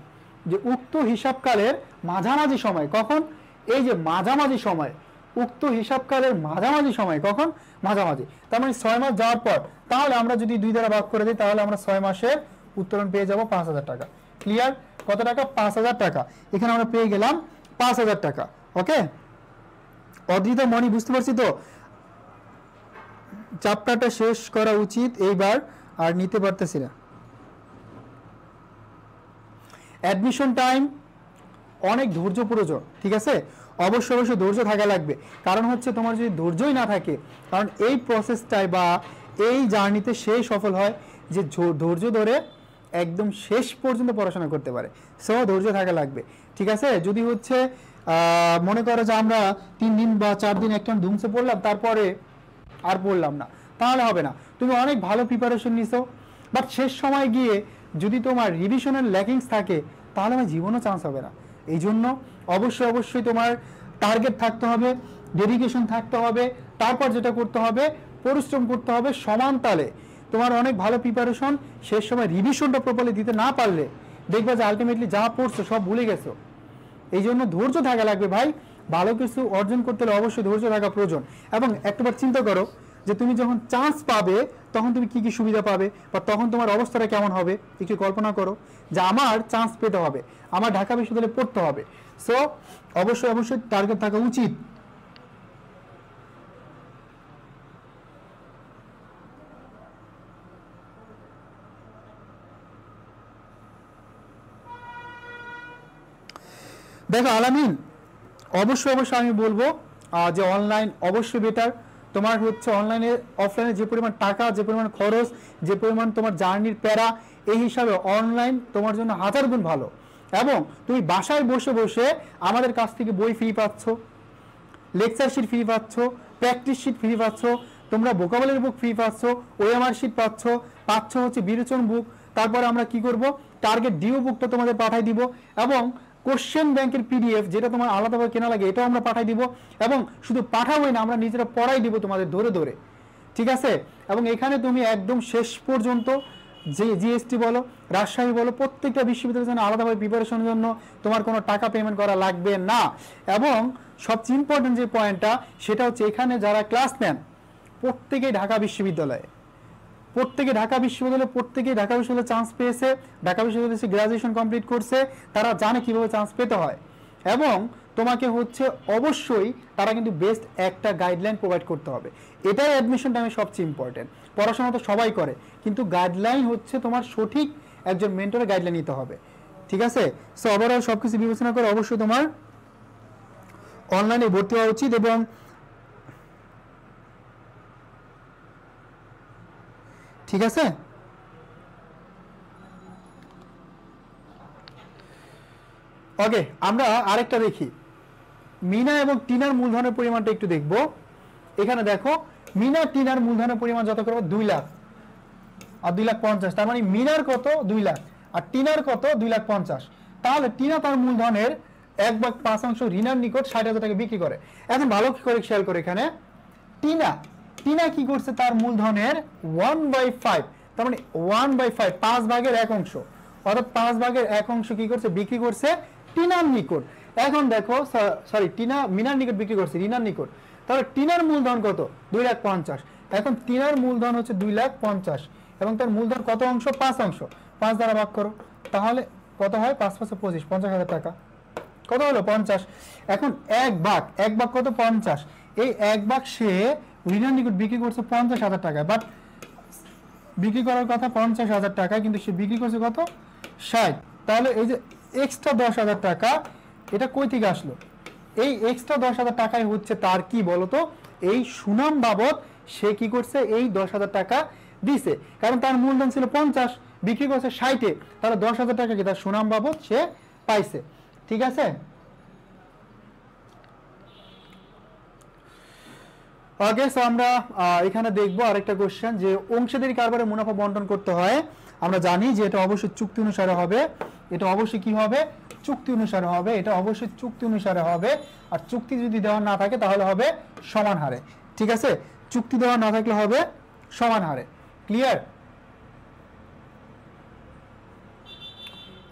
যে উক্ত হিসাবকালের মাঝামাঝি সময়। কখন? এই যে মাঝামাঝি সময়, উক্ত হিসাবকালের মাঝামাঝি সময়। কখন? মাঝামাঝি। তার মানে 6 মাস যাওয়ার পর। তাহলে আমরা যদি 2 দ্বারা ভাগ করে দিই তাহলে আমরা 6 মাসের উত্তোলন পেয়ে যাব 5,000 টাকা। ক্লিয়ার? কত টাকা? 5,000 টাকা। এখানে আমরা পেয়ে গেলাম 5,000 টাকা। ওকে, অদ্রিত মনি বুঝতে পারছি তো? চ্যাপ্টারটা শেষ করা উচিত এইবার, আর নিতে পারতেছি না। অ্যাডমিশন টাইম অনেক ধৈর্য প্রয়োজন, ঠিক আছে? অবশ্যই ধৈর্য থাকা লাগবে, কারণ হচ্ছে তোমার যদি ধৈর্যই না থাকে, কারণ এই প্রসেসটাই বা এই জার্নিতে সেই সফল হয় যে ধৈর্য ধরে একদম শেষ পর্যন্ত পড়াশোনা করতে পারে। সো ধৈর্য থাকা লাগবে, ঠিক আছে? যদি হচ্ছে মনে করো যে আমরা 3 দিন বা 4 দিন একটা ধুমসে পড়লাম তারপরে আর পড়লাম না, তাহলে হবে না। তুমি অনেক ভালো প্রিপারেশন নিছো, বাট শেষ সময় গিয়ে যদি তোমার রিভিশনের ল্যাকিংস থাকে তাহলে আমার জীবনও চান্স হবে না। এই জন্য অবশ্যই তোমার টার্গেট থাকতে হবে, ডেডিকেশন থাকতে হবে, তারপর যেটা করতে হবে পরিশ্রম করতে হবে সমান তালে। তোমার অনেক ভালো প্রিপারেশন, শেষ সময় রিভিশনটা প্রপারলি দিতে না পারলে দেখবে যে আলটিমেটলি যা পড়ছো সব ভুলে গেছো। এই জন্য ধৈর্য থাকা লাগবে ভাই। ভালো কিছু অর্জন করতে হলে অবশ্যই ধৈর্য থাকা প্রয়োজন। এবং একবার চিন্তা করো যে তুমি যখন চান্স পাবে তখন তুমি কি কি সুবিধা পাবে, বা তখন তোমার অবস্থাটা কেমন হবে। একটু কল্পনা করো যে আমার চান্স পেতে হবে, আমার ঢাকা বিশ্ববিদ্যালয়ে পড়তে হবে। সো অবশ্যই টার্গেট থাকা উচিত। দেখো আলামিন, অবশ্যই আমি বলবো যে অনলাইন অবশ্যই বেটার। তোমার হচ্ছে অনলাইনে অফলাইনে যে পরিমাণ টাকা, যে পরিমাণ খরচ, যে পরিমাণ তোমার জার্নির প্যারা, এই হিসাবে অনলাইন তোমার জন্য 1000 গুণ ভালো। এবং তুমি বাসায় বসে বসে আমাদের কাছ থেকে বই ফ্রি পাচ্ছ, লেকচার শিট ফ্রি পাচ্ছ, প্র্যাকটিস শিট ফ্রি পাচ্ছ, তোমরা ভোকাবুলারি বুক ফ্রি পাচ্ছ, ওএমআর শিট পাচ্ছ হচ্ছে বিবেচন বুক। তারপরে আমরা কি করব, টার্গেট ডিও বুকটা তোমাদের পাঠাই দিব, এবং কোশ্চেন ব্যাংকের পিডিএফ যেটা তোমার আলাদাভাবে কেনা লাগে এটাও আমরা পাঠাই দিব। এবং শুধু পাঠাবোই না, আমরা নিজেরা পড়াই দিব তোমাদের ধরে, ঠিক আছে? এবং এখানে তুমি একদম শেষ পর্যন্ত যে জিএসটি বলো, রাজশাহী বলো, প্রত্যেকটা বিশ্ববিদ্যালয়ের জন্য আলাদাভাবে প্রিপারেশনের জন্য তোমার কোনো টাকা পেমেন্ট করা লাগবে না। এবং সবচেয়ে ইম্পর্টেন্ট যে পয়েন্টটা সেটা হচ্ছে এখানে যারা ক্লাস নেন প্রত্যেকেই ঢাকা বিশ্ববিদ্যালয়ে, প্রত্যেকে ঢাকা বিশ্ববিদ্যালয়ে চান্স পেয়েছে, ঢাকা বিশ্ববিদ্যালয়ে গ্রাজুয়েশন কমপ্লিট করছে, তারা জানে কিভাবে চান্স পেতে হয়। এবং তোমাকে হচ্ছে অবশ্যই তারা কিন্তু বেস্ট একটা গাইডলাইন প্রোভাইড করতে হবে। এটাই অ্যাডমিশন টাইমে সবচেয়ে ইম্পর্টেন্ট। পড়াশোনা তো সবাই করে, কিন্তু গাইডলাইন হচ্ছে তোমার সঠিক একজন মেন্টরের গাইডলাইন নিতে হবে, ঠিক আছে? সো ওভারঅল সব কিছু বিবেচনা করে অবশ্যই তোমার অনলাইনে ভর্তি হওয়া উচিত। এবং ঠিক আছে, ওকে, আমরা আরেকটা দেখি, মিনা এবং টিনার মূলধনের পরিমাণটা একটু দেখব। এখানে দেখো মিনা টিনার মূলধনের পরিমাণ যত করবো 2 লাখ আর 2,50,000, তার মানে মিনার কত 2 লাখ আর টিনার কত 2,50,000। তাহলে টিনা তার মূলধনের 1/5 রিনার নিকট 60,000 টাকা বিক্রি করে। এখন ভালো করে খেয়াল করে, এখানে টিনা কি করছে, তার মূলধনের 1/5, তার মানে 1/5 5 ভাগের 1 অংশ, অর্থাৎ 5 ভাগের 1 অংশ কি করছে, বিক্রি করছে টিনার নিকট। এখন দেখো সরি, টিনা মিনার নিকট বিক্রি করছে রিনার নিকট, তাহলে টিনার মূলধন কত 2,50,000। এখন টিনার মূলধন হচ্ছে 2,50,000 এবং তার মূলধন কত অংশ, 5 অংশ, 5 দ্বারা ভাগ করো, তাহলে কত হয়, 5 × 5 = 25, 50,000 টাকা। কত হলো 50। এখন এক ভাগ কত 50, এই 1 ভাগ সে রিনার নিকট বিক্রি করছে 50,000 টাকা, বাট বিক্রি করার কথা 50,000 টাকা, কিন্তু সে বিক্রি করছে কত 60। তাহলে এই যে এক্সট্রা 10,000 টাকা, এটা কই থেকে আসলো? এই এক্সট্রা 10,000 টাকাই হচ্ছে তার কি বলতো, এই সুনাম বাবদ সে কি করছে, এই 10,000 টাকা দিছে, কারণ তার মূলধন ছিল 50, বিক্রি করছে 60-এ, তাহলে 10,000 টাকা কি তার সুনাম বাবদ সে পাইছে, ঠিক আছে? ওকে, সো আমরা এখানে দেখবো আরেকটা কোশ্চেন, যে অংশীদারি কারবারে মুনাফা বন্টন করতে হয়। আমরা জানি যে এটা অবশ্যই চুক্তি অনুসারে হবে, এটা অবশ্যই কি হবে, চুক্তি অনুসারে হবে, এটা অবশ্যই চুক্তি অনুসারে হবে। আর চুক্তি যদি দেওয়া না থাকে তাহলে হবে সমান হারে, ঠিক আছে? চুক্তি দেওয়া না থাকলে হবে সমান হারে। ক্লিয়ার?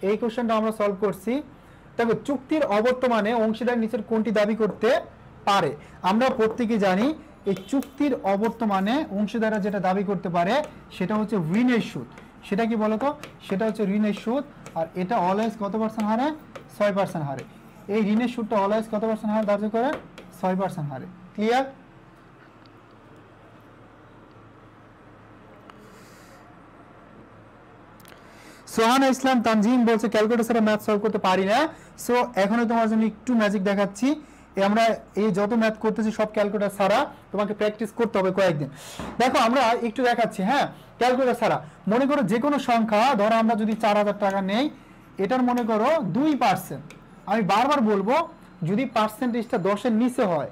এই কোশ্চেনটা আমরা সলভ করছি। তবে চুক্তির অবর্তমানে অংশীদার নিচের কোনটি দাবি করতে পারে? আমরা প্রত্যেকে জানি এই চুক্তির অবর্তমানে অংশীদাররা যেটা দাবি করতে পারে সেটা হচ্ছে ঋণের সুদ। সেটা কি বলতো, সেটা হচ্ছে ঋণের সুদ। আর এটা অলওয়েজ কত পার্সেন্ট হারে, 6% হারে। এই ঋণের সুদটা অলওয়েজ কত পার্সেন্ট হারে ধার্য করে, 6% হারে। ক্লিয়ার? সোহানা ইসলাম তানজিম বলছে ক্যালকুলেটর ছাড়া ম্যাথ সলভ করতে পারি না। সো এখনো তোমার জন্য একটু ম্যাজিক দেখাচ্ছি। আমরা এই যত ম্যাথ করতেছি সব ক্যালকুলেটর ছাড়া, তোমাকে প্র্যাকটিস করতে হবে কয়েকদিন। দেখো আমরা একটু দেখাচ্ছি, হ্যাঁ, ক্যালকুলেটর ছাড়া। মনে করো যে কোনো সংখ্যা, ধরো আমরা যদি 4,000 টাকা নেই, এটার মনে করো 2%। আমি বারবার বলবো, যদি পার্সেন্টেজটা 10-এর নিচে হয়,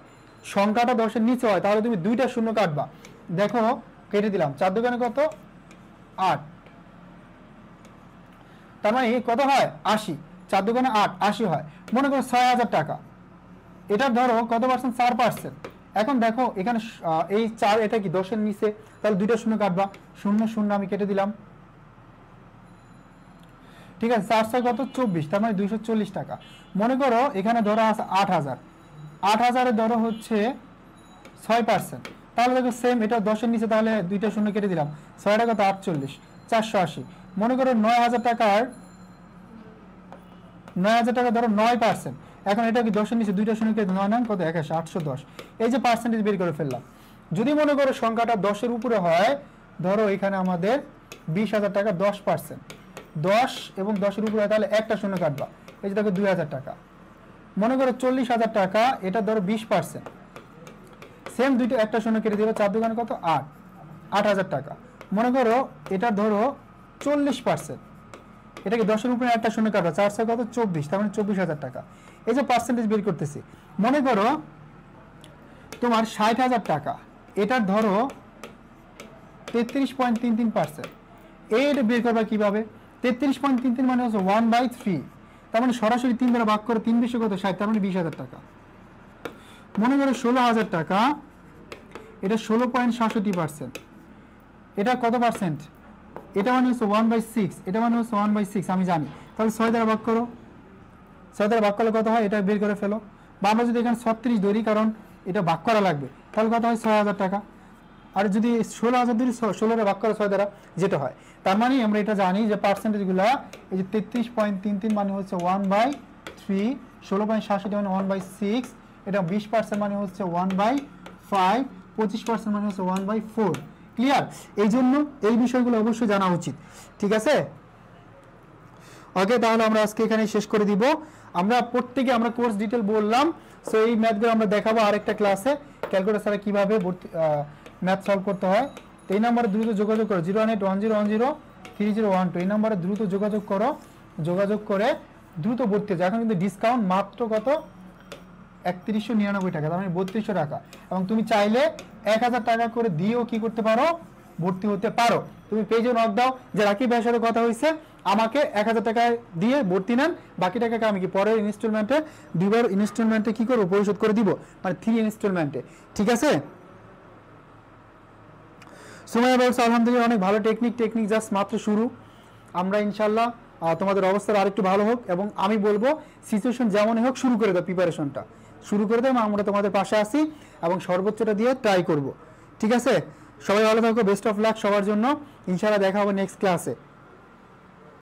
সংখ্যাটা 10-এর নিচে হয়, তাহলে তুমি 2টা শূন্য কাটবা। দেখো কেটে দিলাম, 4 দোকানে কত 8, তার মানে কত হয় 80, 4 দোকানে 8, 80 হয়। মনে করো 6,000 টাকা, এটা ধরো কত পার্সেন্ট, 4%। এখন দেখো এখানে এই 4, এটা কি 10-এর নিচে, তাহলে 2টা শূন্য কাটবা, 0 0 আমি কেটে দিলাম, ঠিক আছে? 4 6 কত 24, তার মানে 240 টাকা। মনে করো এখানে ধরো আছে 8,000, 8,000-এর ধরো হচ্ছে 6%, তাহলে দেখো সেম, এটা 10-এর নিচে, তাহলে 2টা শূন্য কেটে দিলাম, 6 টাকা তো 48, 480। মনে করো 9,000 টাকার, 9,000 টাকা ধরো 9%। এখন এটা কি 10-এর নিচে, 2টা শূন্য কেটে 9 9 কত 81, 810। এই যে পার্সেন্টেজ বের করে ফেললাম। যদি মনে করো সংখ্যাটা 10-এর উপরে হয়, ধরো এখানে আমাদের 20,000 টাকা, 10%, 10 এবং 10-এর উপরে হয়, তাহলে একটা শূন্য কাটবা, এই যে দেখো 2,000 টাকা। মনে করো 40,000 টাকা, এটা ধরো 20%, সেম দুইটা একটা শূন্য কেটে দিবে, 4 দোকানে কত 8, 8,000 টাকা। মনে করো এটা ধরো 40%, এটা কি 10-এর উপরে একটা শূন্য কাটবা, 4 6 কত 24, তার মানে 24,000 টাকা। এই যে পার্সেন্টেজ বের করতেছি, মনে করো তোমার 60,000 টাকা, এটার ধরো 33.33%। এইটা বের করবা কিভাবে, 33.33 মানে হচ্ছে 1/3, তার মানে সরাসরি 3 দ্বারা ভাগ করে, 3 বেশি কত 60, তার মানে 20,000 টাকা। মনে করো 16,000 টাকা, এটা 16.67%, এটা কত পার্সেন্ট, এটা মানে হচ্ছে 1/6, এটা মানে হচ্ছে 1/6 আমি জানি, তাহলে 6 দ্বারা ভাগ করো, 6 দ্বারা ভাগ করলে কত হয়, এটা বের করে ফেলো। বা আমরা যদি এখানে 36 ধরি, কারণ এটা ভাগ করা লাগবে, তাহলে কত হয় 6,000 টাকা। আর যদি 16,000 ধরি 16 ভাগ করে 6 দ্বারা যেটা হয়, তার মানে আমরা এটা জানি যে পার্সেন্টেজগুলো এই যে 33.33 মানে হচ্ছে 1/3, 16.67 মানে 1/6, এটা 20% মানে হচ্ছে 1/5, 25% মানে হচ্ছে 1/4। ক্লিয়ার? এই জন্য এই বিষয়গুলো অবশ্যই জানা উচিত। ঠিক আছে? ওকে, তাহলে আমরা আজকে এখানে শেষ করে দিব। আমরা প্রত্যেকে আমরা কোর্স ডিটেল বললাম, সো এই ম্যাথগুলো আমরা দেখাবো আরেকটা ক্লাসে, ক্যালকুলেটর ছাড়া কীভাবে ম্যাথ সলভ করতে হয়। তো এই নাম্বারে দ্রুত যোগাযোগ করো, 01810103012, এই নাম্বারে দ্রুত যোগাযোগ করো, যোগাযোগ করে দ্রুত ভর্তি হচ্ছে। এখন কিন্তু ডিসকাউন্ট মাত্র কত, 3199 টাকা, তার মানে 3200 টাকা। এবং তুমি চাইলে 1000 টাকা করে দিয়েও কি করতে পারো, ভর্তি হতে পারো। তুমি পেজে নক দাও যে রাকিব ভাইয়ের সাথে কথা হয়েছে, আমাকে 1000 টাকা দিয়ে ভর্তি নেন, বাকি টাকাকে আমি কি পরের ইনস্টলমেন্টে, দুবার ইনস্টলমেন্টে কি করবো, পরিশোধ করে দিব, মানে 3 ইনস্টলমেন্টে। ঠিক আছে? সুমাইয়া বলছে আলহামদুলিল্লাহ অনেক ভালো টেকনিক জাস্ট মাত্র শুরু। আমরা ইনশাল্লাহ তোমাদের অবস্থার আরেকটু ভালো হোক, এবং আমি বলবো সিচুয়েশন যেমনই হোক শুরু করে দাও, প্রিপারেশনটা শুরু করে দাও, আমরা তোমাদের পাশে আসি এবং সর্বোচ্চটা দিয়ে ট্রাই করব। ঠিক আছে? সবাই ভালো থাকো, বেস্ট অফ লাক সবার জন্য। ইনশাআল্লাহ দেখা হবে নেক্সট ক্লাসে।